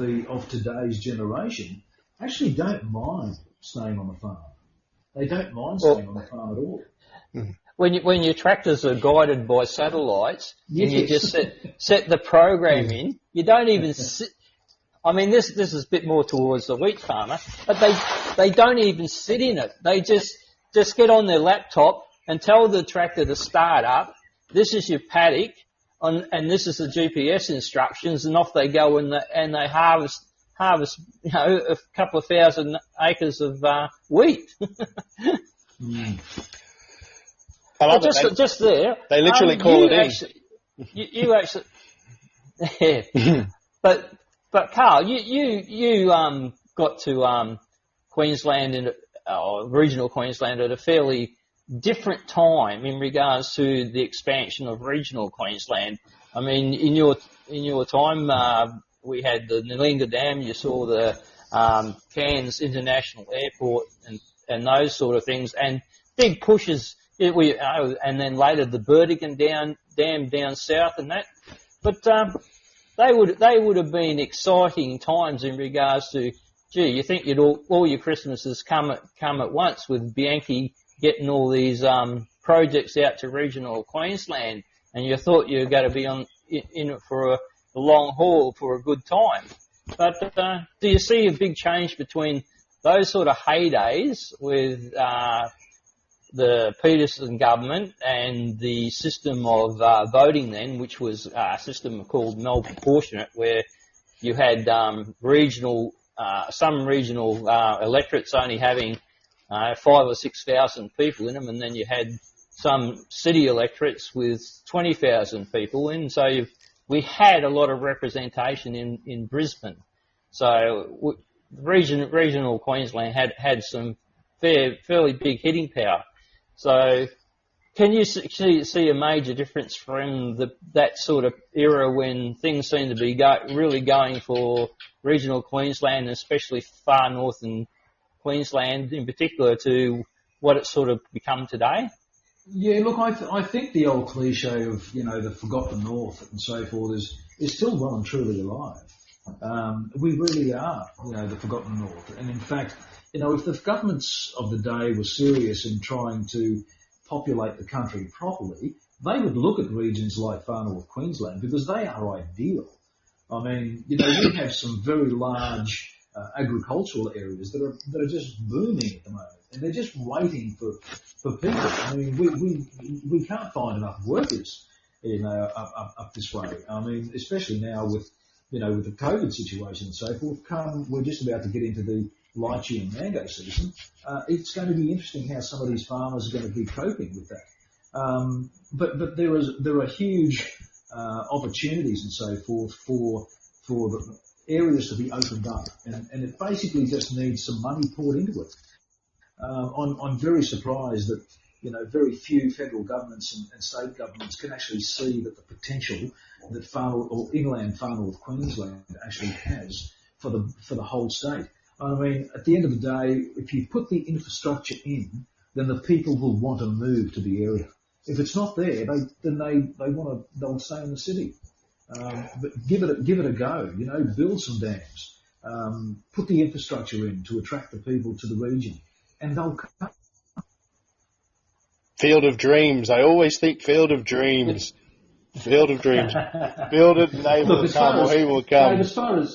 today's generation actually don't mind staying on the farm. They don't mind staying on the farm at all. When your tractors are guided by satellites, yes. and you just set the program in, you don't even sit. I mean, this is a bit more towards the wheat farmer, but they don't even sit in it. They just get on their laptop and tell the tractor to start up. This is your paddock, and this is the GPS instructions, and off they go and they harvest a couple of thousand acres of wheat. I love it. Just there. They literally call it in. You actually, yeah. But Carl, you got to Queensland regional Queensland at a fairly different time in regards to the expansion of regional Queensland. I mean, in your time, we had the Nalinga Dam. You saw the Cairns International Airport and those sort of things, and big pushes. And then later the Burdekin Dam down south and that. But they would have been exciting times in regards to, gee, you think all your Christmases come at once with Bianchi getting all these projects out to regional Queensland, and you thought you were going to be in it for a long haul for a good time. But do you see a big change between those sort of heydays with the Peterson government and the system of voting then, which was a system called mal-proportionate, where you had some regional electorates only having 5,000 or 6,000 people in them, and then you had some city electorates with 20,000 people in. So we had a lot of representation in Brisbane. So regional Queensland had some fairly big hitting power. So can you see a major difference from that sort of era when things seem to be really going for regional Queensland, especially far north in Queensland in particular, to what it's sort of become today? Yeah, look, I think the old cliche of, the forgotten north and so forth is still well and truly alive. We really are, the forgotten north. And in fact, if the governments of the day were serious in trying to populate the country properly, they would look at regions like far north Queensland because they are ideal. I mean, we have some very large agricultural areas that are just booming at the moment, and they're just waiting for people. I mean, we can't find enough workers up this way. I mean, especially now with the COVID situation and so forth. We're just about to get into the lychee and mango season. It's going to be interesting how some of these farmers are going to be coping with that. But there are huge opportunities and so forth for the areas to be opened up, and it basically just needs some money poured into it. I'm very surprised that very few federal governments and state governments can actually see that the potential that inland far north Queensland actually has for the whole state. I mean, at the end of the day, if you put the infrastructure in, then the people will want to move to the area. If it's not there, they'll stay in the city. But give it a go. Build some dams, put the infrastructure in to attract the people to the region, and they'll come. Field of Dreams. I always think Field of Dreams. Field of Dreams. Build it, and they will come, or he will come. Dave,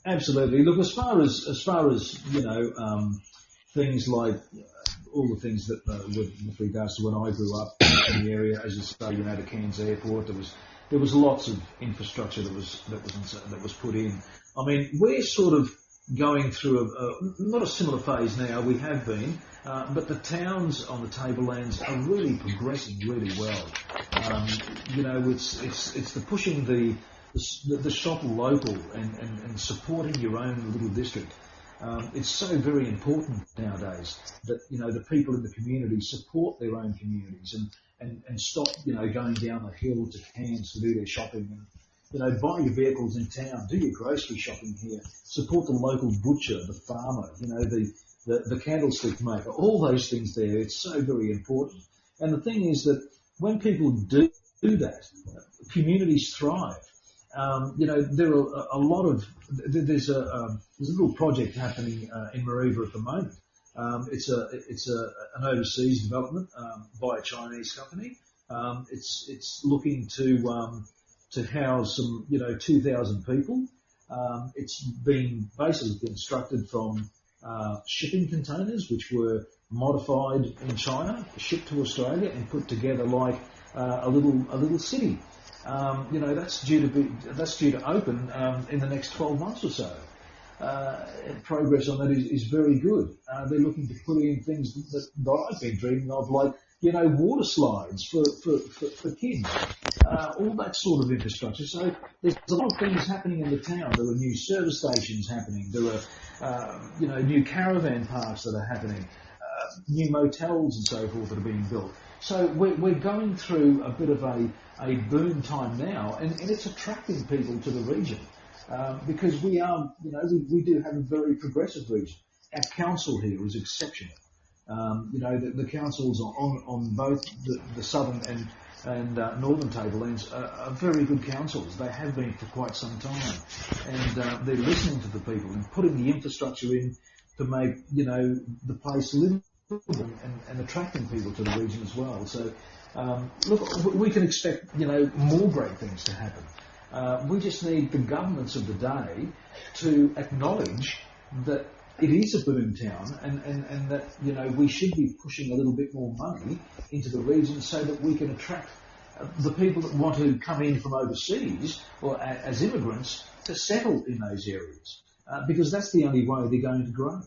absolutely. Look, as far as things like all the things that with regards to when I grew up in the area, as you say, the Cairns Airport, there was lots of infrastructure that was put in. I mean, we're sort of going through not a similar phase now. We have been, but the towns on the tablelands are really progressing really well. It's the pushing the shop local and supporting your own little district. It's so very important nowadays that the people in the community support their own communities and stop going down the hill to Cairns to do their shopping, and buy your vehicles in town, do your grocery shopping here, support the local butcher, the farmer, the candlestick maker, all those things there. It's so very important. And the thing is that when people do that, communities thrive. There are a lot of there's a little project happening in Mareeba at the moment. It's an overseas development by a Chinese company. It's looking to house some 2,000 people. It's been basically constructed from shipping containers which were modified in China, shipped to Australia, and put together like a little city. That's due to open in the next 12 months or so. Progress on that is very good. They're looking to put in things that I've been dreaming of, like water slides for kids, all that sort of infrastructure. So there's a lot of things happening in the town. There are new service stations happening. There are new caravan parks that are happening, new motels and so forth that are being built. So we're going through a bit of a boom time now, and it's attracting people to the region because we are, we do have a very progressive region. Our council here is exceptional. The councils on both the southern and northern tablelands are very good councils. They have been for quite some time, and they're listening to the people and putting the infrastructure in to make the place livable and attracting people to the region as well. So look, we can expect more great things to happen. We just need the governments of the day to acknowledge that it is a boom town, and that we should be pushing a little bit more money into the region so that we can attract the people that want to come in from overseas or as immigrants to settle in those areas, because that's the only way they're going to grow.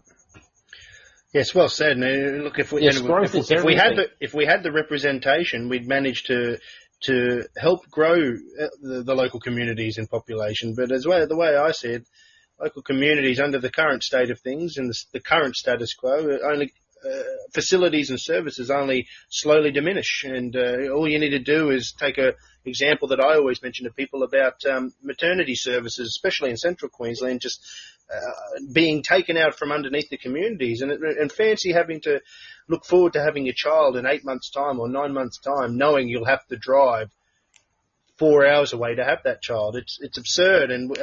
Yes, well said. And look, if we had the representation, we'd manage to help grow the local communities and population. But the way I said, local communities under the current state of things and the current status quo, only facilities and services only slowly diminish. And all you need to do is take a example that I always mention to people about maternity services, especially in central Queensland, just being taken out from underneath the communities, and fancy having to look forward to having a child in 8 months' time or 9 months' time, knowing you'll have to drive 4 hours away to have that child. It's absurd, and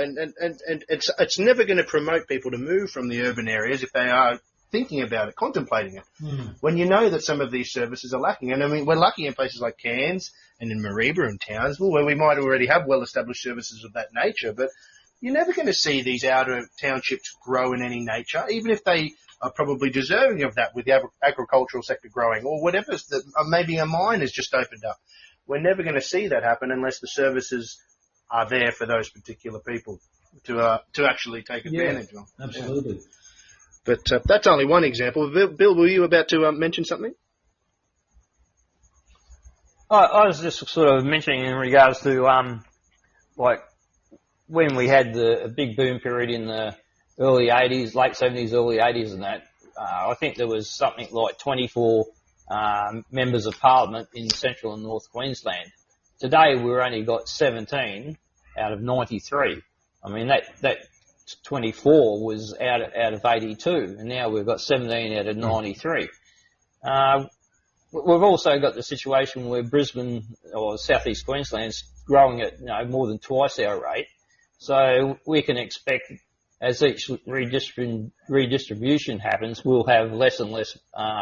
it's never going to promote people to move from the urban areas if they are thinking about it, contemplating it. When you know that some of these services are lacking. And I mean, we're lucky in places like Cairns and in Mareeba and Townsville, where we might already have well-established services of that nature, but you're never going to see these outer townships grow in any nature, even if they are probably deserving of that with the agricultural sector growing or whatever. Maybe a mine has just opened up. we're never going to see that happen unless the services are there for those particular people to actually take advantage of. Absolutely. Yeah. But that's only one example. Bill, were you about to mention something? I was just sort of mentioning in regards to like when we had the big boom period in the early 80s, late 70s, early 80s, and that I think there was something like 24 members of Parliament in Central and North Queensland. Today we've only got 17 out of 93. I mean that 24 was out of 82, and now we've got 17 out of 93. We've also got the situation where Brisbane or Southeast Queensland's growing at more than twice our rate. So we can expect as each redistribution happens, we'll have less and less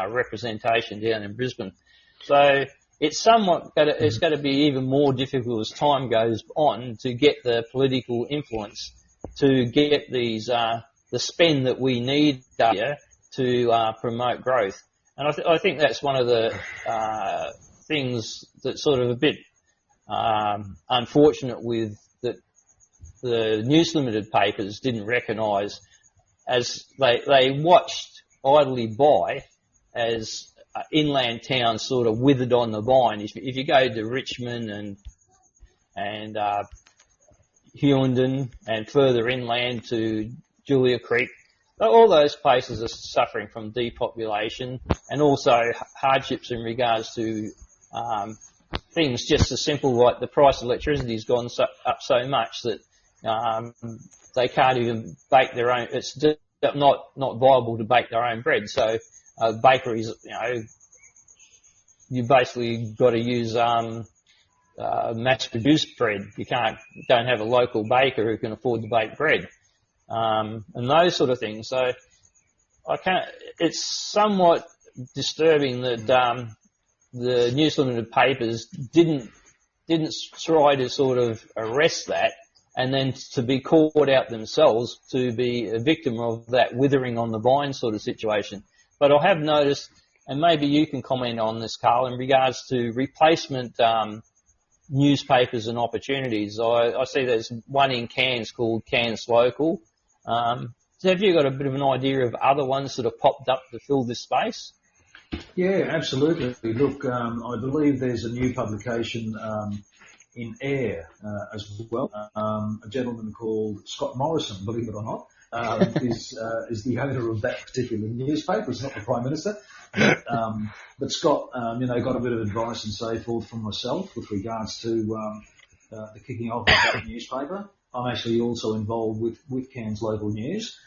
representation down in Brisbane. So it's it's going to be even more difficult as time goes on to get the political influence to get these the spend that we need here to promote growth. And I think that's one of the things that's sort of a bit unfortunate with that the News Limited papers didn't recognise, as they watched idly by as inland towns sort of withered on the vine. If you go to Richmond and Hughenden and further inland to Julia Creek, all those places are suffering from depopulation and also hardships in regards to things just as simple like the price of electricity has gone up so much that they can't even bake their own. It's just not viable to bake their own bread. So bakeries, you basically got to use mass-produced bread. You don't have a local baker who can afford to bake bread. And those sort of things. So it's somewhat disturbing that the News Limited papers didn't try to sort of arrest that, and then to be caught out themselves to be a victim of that withering on the vine sort of situation. But I have noticed, and maybe you can comment on this, Carl, in regards to replacement newspapers and opportunities. I see there's one in Cairns called Cairns Local. So have you got a bit of an idea of other ones that have popped up to fill this space? Yeah, absolutely. Look, I believe there's a new publication in Ayr as well. A gentleman called Scott Morrison, believe it or not, is the owner of that particular newspaper. It's not the Prime Minister. But Scott, got a bit of advice and so forth from myself with regards to the kicking off of that newspaper. I'm actually also involved with Cairns Local News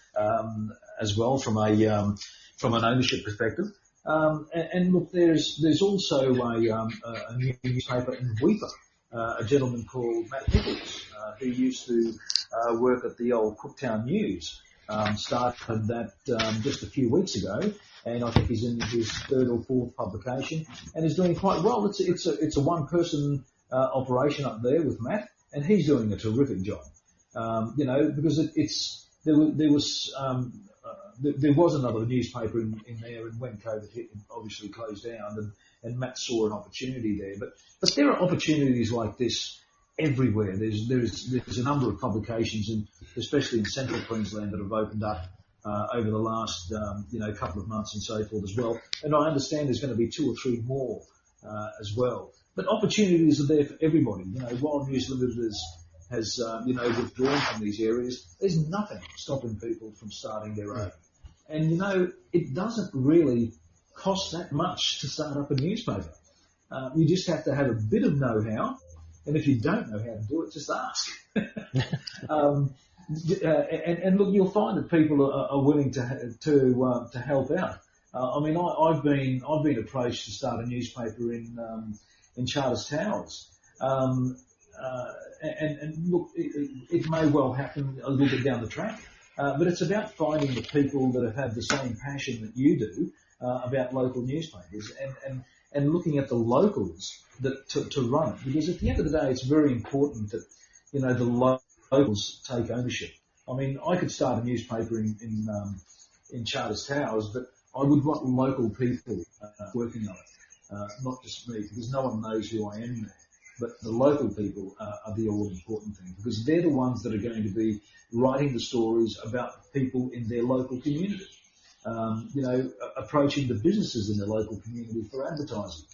as well from an ownership perspective. And look, there's also a new newspaper in Weipa, a gentleman called Matt Nichols, who used to work at the old Cooktown News. Started that just a few weeks ago, and I think he's in his third or fourth publication, and is doing quite well. It's a one-person operation up there with Matt, and he's doing a terrific job. Because there was another newspaper in there, and when COVID hit, it obviously closed down, and Matt saw an opportunity there. But there are opportunities like this everywhere. There's a number of publications, and especially in Central Queensland, that have opened up over the last couple of months and so forth as well. And I understand there's going to be 2 or 3 more as well. But opportunities are there for everybody. While News Limited has withdrawn from these areas, there's nothing stopping people from starting their own. And it doesn't really cost that much to start up a newspaper. You just have to have a bit of know-how, and if you don't know how to do it, just ask. And look, you'll find that people are willing to help out. I've been approached to start a newspaper in Charters Towers. And look, it may well happen a little bit down the track, but it's about finding the people that have had the same passion that you do about local newspapers, and looking at the locals to run it. Because at the end of the day, it's very important that the locals take ownership. I could start a newspaper in Charters Towers, but I would want local people working on it, not just me, because no one knows who I am there. but the local people are the all-important thing, because they're the ones that are going to be writing the stories about people in their local community. Approaching the businesses in their local community for advertising,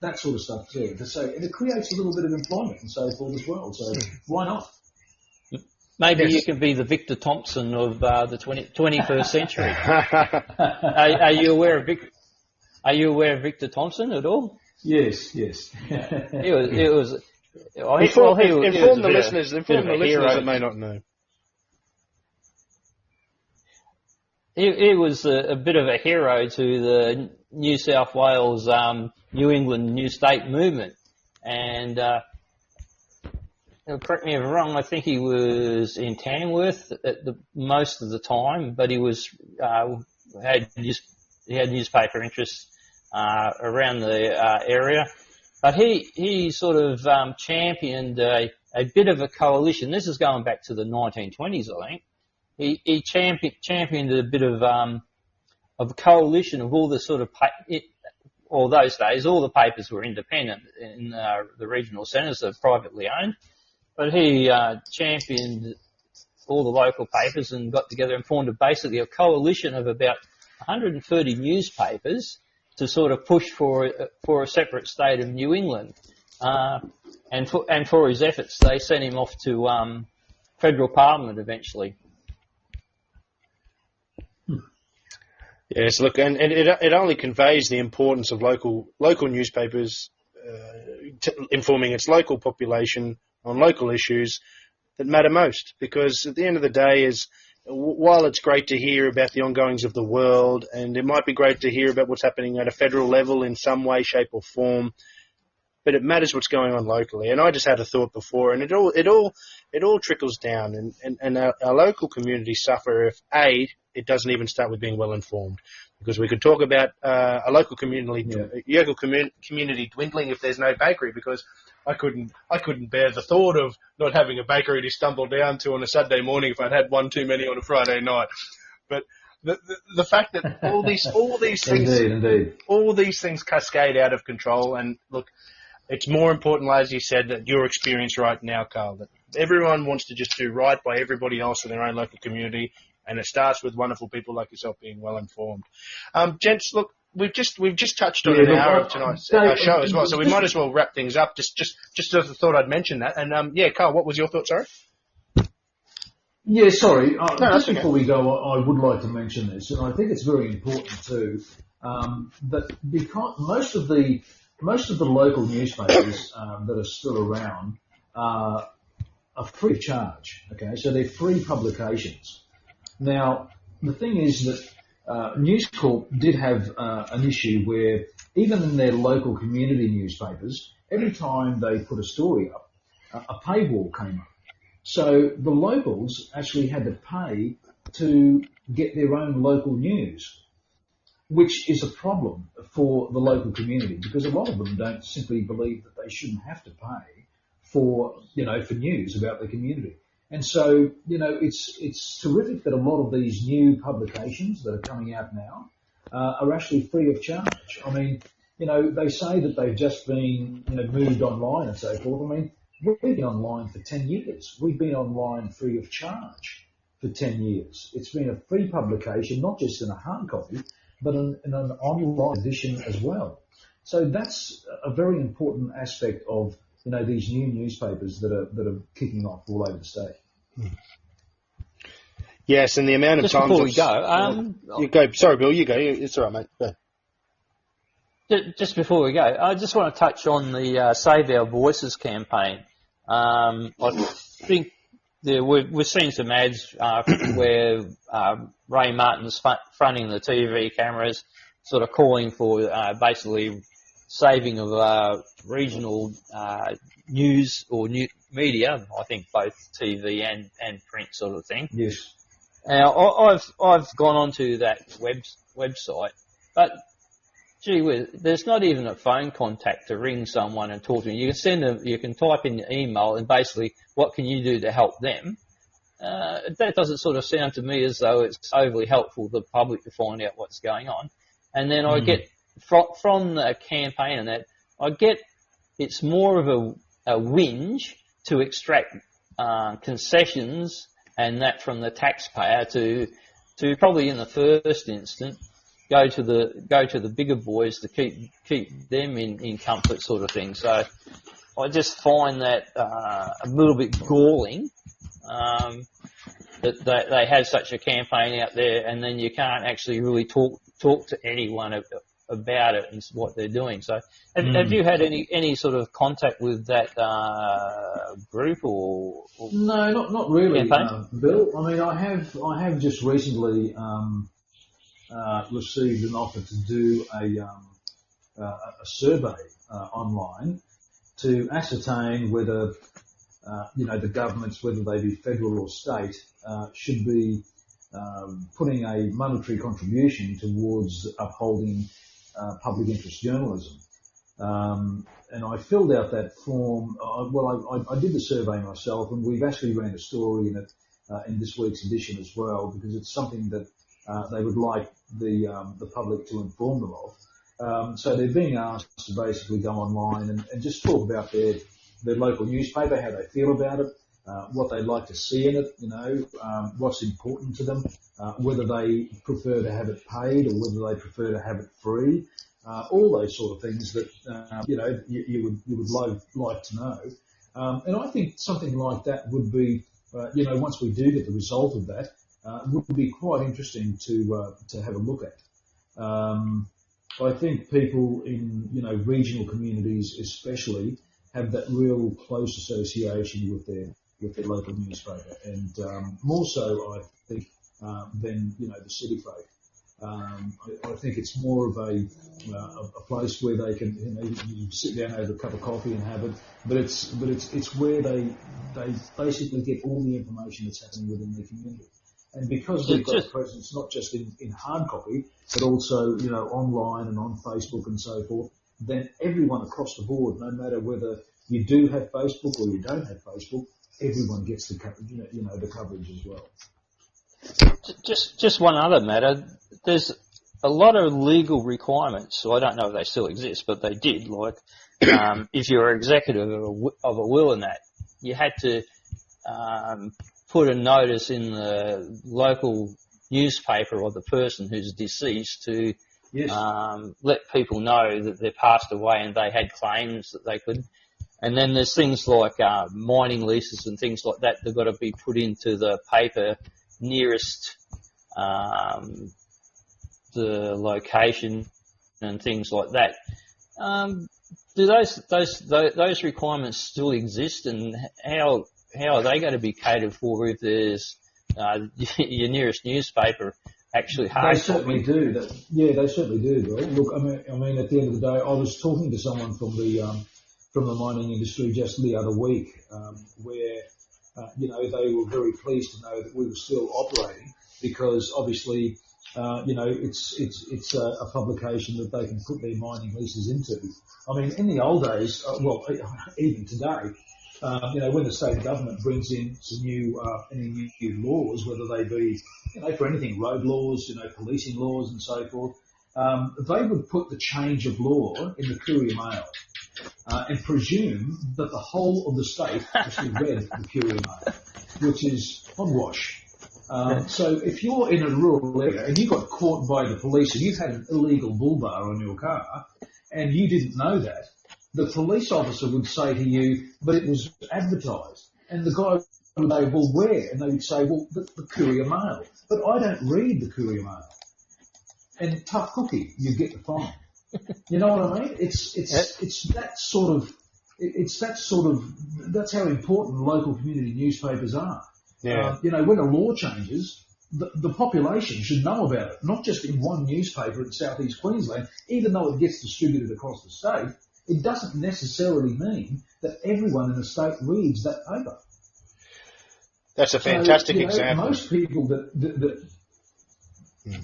that sort of stuff too. And it creates a little bit of employment and so forth as well. So why not? Maybe you can be the Victor Thompson of the 21st century. Are you aware of Victor Thompson at all? Yes. It was. Inform the listeners that may not know. He was a bit of a hero to the New South Wales, New England New State movement. And correct me if I'm wrong, I think he was in Tamworth at most of the time, but he was had newspaper interests around the area. But he sort of championed a bit of a coalition. This is going back to the 1920s, I think. He championed a bit of a coalition of all the sort of those days all the papers were independent in the regional centres, they're privately owned, but he championed all the local papers and got together and formed basically a coalition of about 130 newspapers to sort of push for a separate state of New England, and for his efforts they sent him off to federal parliament eventually. Yes, look, and it only conveys the importance of local newspapers informing its local population on local issues that matter most. Because at the end of the day, while it's great to hear about the ongoings of the world, and it might be great to hear about what's happening at a federal level in some way, shape, or form, but it matters what's going on locally. And I just had a thought before, and it all trickles down, and our local communities suffer if it doesn't even start with being well informed. Because we could talk about a local community dwindling if there's no bakery, because I couldn't bear the thought of not having a bakery to stumble down to on a Saturday morning if I'd had one too many on a Friday night. But the fact that all these things Indeed. all these things cascade out of control, and look, it's more important, as you said, that your experience right now, Carl, that everyone wants to just do right by everybody else in their own local community, and it starts with wonderful people like yourself being well informed. Gents, look, we've just touched on an hour of tonight's show as well, so we might as well wrap things up. Just as I thought I'd mention that. And Carl, what was your thought? Sorry. Yeah, sorry. No, just okay. before we go, I would like to mention this, and I think it's very important too, that because most of the local newspapers that are still around are free of charge. Okay, so they're free publications. Now, the thing is that News Corp did have an issue where even in their local community newspapers, every time they put a story up, a paywall came up. So the locals actually had to pay to get their own local news, which is a problem for the local community, because a lot of them don't simply believe that they shouldn't have to pay for news about the community. And so, it's terrific that a lot of these new publications that are coming out now are actually free of charge. I mean, they say that they've just been, moved online and so forth. I mean, we've been online for 10 years. We've been online free of charge for 10 years. It's been a free publication, not just in a hard copy, but in an online edition as well. So that's a very important aspect of these new newspapers that are kicking off all over the state. Yes, and the amount of just times... Before we go... you go. Sorry, Bill, you go. It's all right, mate. Go. Just before we go, I just want to touch on the Save Our Voices campaign. I think we've seen some ads where Ray Martin's fronting the TV cameras, sort of calling for basically saving of regional news or new media. I think both TV and print sort of thing. Yes. Now I've gone onto that website, but gee whiz, there's not even a phone contact to ring someone and talk to them. You can type in your email and basically what can you do to help them. That doesn't sort of sound to me as though it's overly helpful for the public to find out what's going on. And then I get from the campaign and that, I get it's more of whinge to extract concessions and that from the taxpayer to probably in the first instance go to the bigger boys to keep them in comfort, sort of thing. So I just find that a little bit galling. That they have such a campaign out there, and then you can't actually really talk to anyone about it and what they're doing. So, have you had any sort of contact with that group or No, not really, Bill. I mean, I have just recently received an offer to do a survey online to ascertain whether the governments, whether they be federal or state, should be putting a monetary contribution towards upholding public interest journalism. And I filled out that form. I did the survey myself, and we've actually ran a story in it in this week's edition as well, because it's something that they would like the public to inform them of. So they're being asked to basically go online and just talk about their local newspaper, how they feel about it, what they'd like to see in it, what's important to them, whether they prefer to have it paid or whether they prefer to have it free, all those sort of things that, you would like to know. And I think something like that would be, once we do get the result of that, would be quite interesting to have a look at. I think people in, regional communities especially have that real close association with their local newspaper, and more so, I think, than the city folk. I think it's more of a place where they can, you sit down over a cup of coffee and have it, but it's where they basically get all the information that's happening within their community. And because we've got a presence not just in hard copy, but also online and on Facebook and so forth, then everyone across the board, no matter whether you do have Facebook or you don't have Facebook, everyone gets the coverage, the coverage as well. Just one other matter. There's a lot of legal requirements. So I don't know if they still exist, but they did. Like, if you're executive of a will and that, you had to put a notice in the local newspaper or the person who's deceased to let people know that they passed away and they had claims that they could. And then there's things like mining leases and things like that. They've got to be put into the paper nearest the location and things like that. Do those requirements still exist, and how are they going to be catered for if there's your nearest newspaper actually hard? They certainly do. They certainly do, Bill. Look, I mean, at the end of the day, I was talking to someone from the mining industry just the other week, where they were very pleased to know that we were still operating, because obviously, it's a publication that they can put their mining leases into. I mean, in the old days, even today, when the state government brings in some any new laws, whether they be, for anything, road laws, policing laws and so forth, they would put the change of law in the Courier Mail. And presume that the whole of the state actually read the Courier Mail, which is hogwash. So if you're in a rural area and you got caught by the police and you've had an illegal bull bar on your car and you didn't know that, the police officer would say to you, but it was advertised. And the guy would say, well, where? And they would say, well, the Courier Mail. But I don't read the Courier Mail. And tough cookie, you get the fine. You know what I mean? It's that sort of, that's how important local community newspapers are. Yeah. When a law changes, the population should know about it, not just in one newspaper in southeast Queensland. Even though it gets distributed across the state, it doesn't necessarily mean that everyone in the state reads that paper. That's a fantastic example. Most people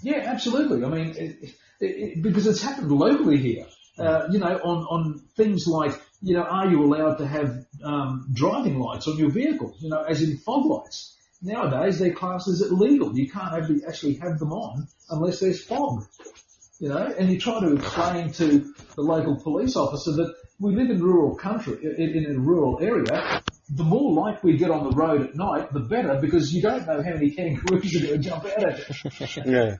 yeah, absolutely. I mean, because it's happened locally here. On things like, are you allowed to have driving lights on your vehicle? As in fog lights. Nowadays, they're classed as illegal. You can't actually have them on unless there's fog. and you try to explain to the local police officer that we live in rural country, in a rural area. The more light we get on the road at night, the better, because you don't know how many kangaroos are going to jump out at you. Yeah.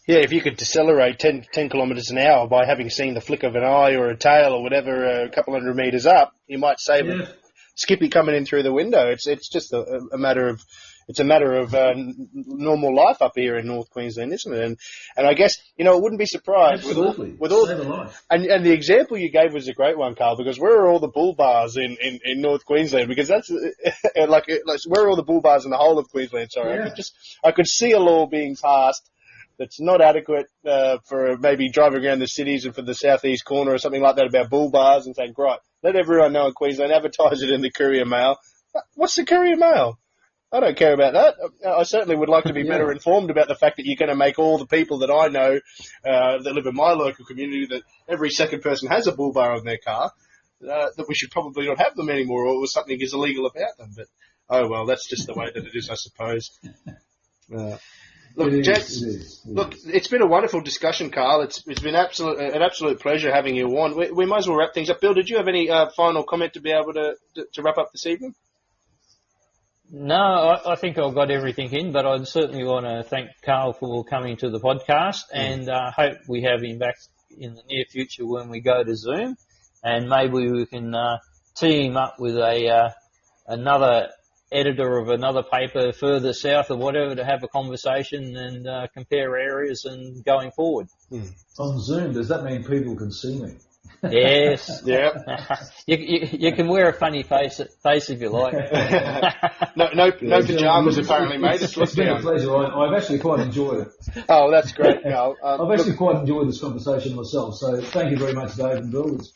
Yeah, if you could decelerate 10 kilometres an hour by having seen the flick of an eye or a tail or whatever a couple hundred metres up, you might save a Skippy coming in through the window. It's just a matter of normal life up here in North Queensland, isn't it? And I guess it wouldn't be surprised with all save a life. And the example you gave was a great one, Carl, because where are all the bull bars in North Queensland? Because that's like where are all the bull bars in the whole of Queensland? Sorry, Yeah. I could see a law being passed that's not adequate for maybe driving around the cities and for the southeast corner or something like that about bull bars, and saying, right, let everyone know in Queensland, advertise it in the Courier Mail. What's the Courier Mail? I don't care about that. I certainly would like to be better informed about the fact that you're going to make all the people that I know that live in my local community, that every second person has a bull bar on their car, that we should probably not have them anymore, or something is illegal about them. But, oh well, that's just the way that it is, I suppose. Look, gents, it's been a wonderful discussion, Carl. It's been an absolute pleasure having you on. We might as well wrap things up. Bill, did you have any final comment to be able to wrap up this evening? No, I think I've got everything in, but I'd certainly want to thank Carl for coming to the podcast, and hope we have him back in the near future when we go to Zoom, and maybe we can tee him up with another editor of another paper further south or whatever, to have a conversation and compare areas and going forward. On Zoom, does that mean people can see me? Yes. Yeah. You can wear a funny face if you like. No pajamas apparently, mate. It's been a pleasure. I've actually quite enjoyed it. Oh, that's great, Carl. I've actually quite enjoyed this conversation myself. So thank you very much, Dave and Bill. It's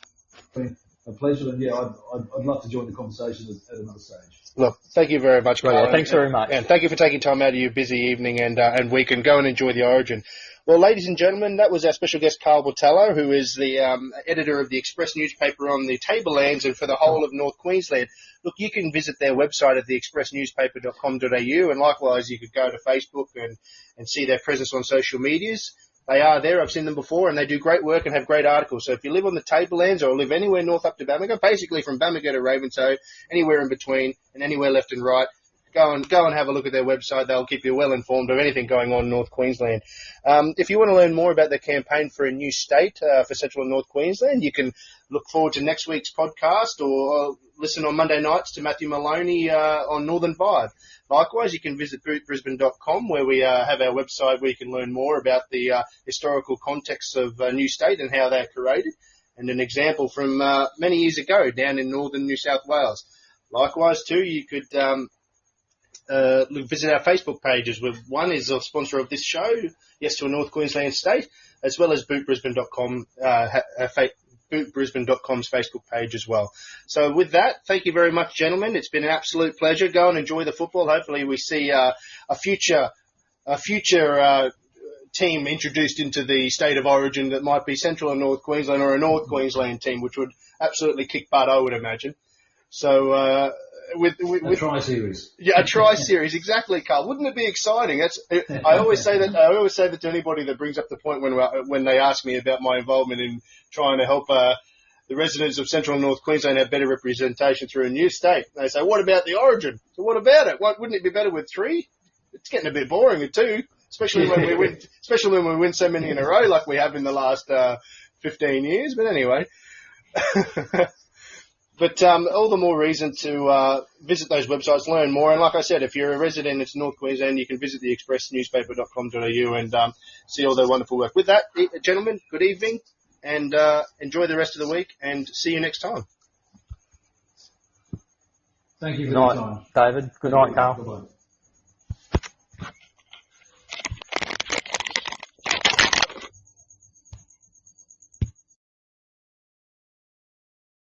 been a pleasure, and I'd love to join the conversation at another stage. Look, thank you very much, Carl. Well, thanks very much. And thank you for taking time out of your busy evening and week, and go and enjoy the Origin. Well, ladies and gentlemen, that was our special guest, Carl Portella, who is the editor of the Express newspaper on the Tablelands and for the whole of North Queensland. Look, you can visit their website at theexpressnewspaper.com.au, and likewise you could go to Facebook and see their presence on social medias. They are there. I've seen them before, and they do great work and have great articles. So if you live on the Tablelands or live anywhere north up to Bamaga, basically from Bamaga to Ravenshoe, anywhere in between and anywhere left and right, go and have a look at their website. They'll keep you well informed of anything going on in North Queensland. If you want to learn more about the campaign for a new state for Central and North Queensland, you can look forward to next week's podcast or listen on Monday nights to Matthew Maloney on Northern Vibe. Likewise, you can visit bootbrisbane.com, where we have our website where you can learn more about the historical context of a new state and how they're created, and an example from many years ago down in northern New South Wales. Likewise, too, you could visit our Facebook pages. One is a sponsor of this show, Yes to a North Queensland State, as well as bootbrisbane.com, bootbrisbane.com's Facebook page as well. So with that, thank you very much, gentlemen. It's been an absolute pleasure. Go and enjoy the football. Hopefully we see a future team introduced into the state of origin that might be Central and North Queensland, or a North Queensland team, which would absolutely kick butt, I would imagine. So with a tri-series. Yeah, a tri-series, exactly, Carl. Wouldn't it be exciting? I always say that to anybody that brings up the point when they ask me about my involvement in trying to help the residents of Central and North Queensland have better representation through a new state. They say, what about the Origin? So what about it? Wouldn't it be better with 3? It's getting a bit boring with 2, especially when we win so many in a row like we have in the last 15 years. But anyway. But all the more reason to visit those websites, learn more. And like I said, if you're a resident in North Queensland, you can visit the expressnewspaper.com.au and see all their wonderful work. With that, gentlemen, good evening, and enjoy the rest of the week, and see you next time. Thank you for Good night, your time. David. Good night, Carl. Bye-bye.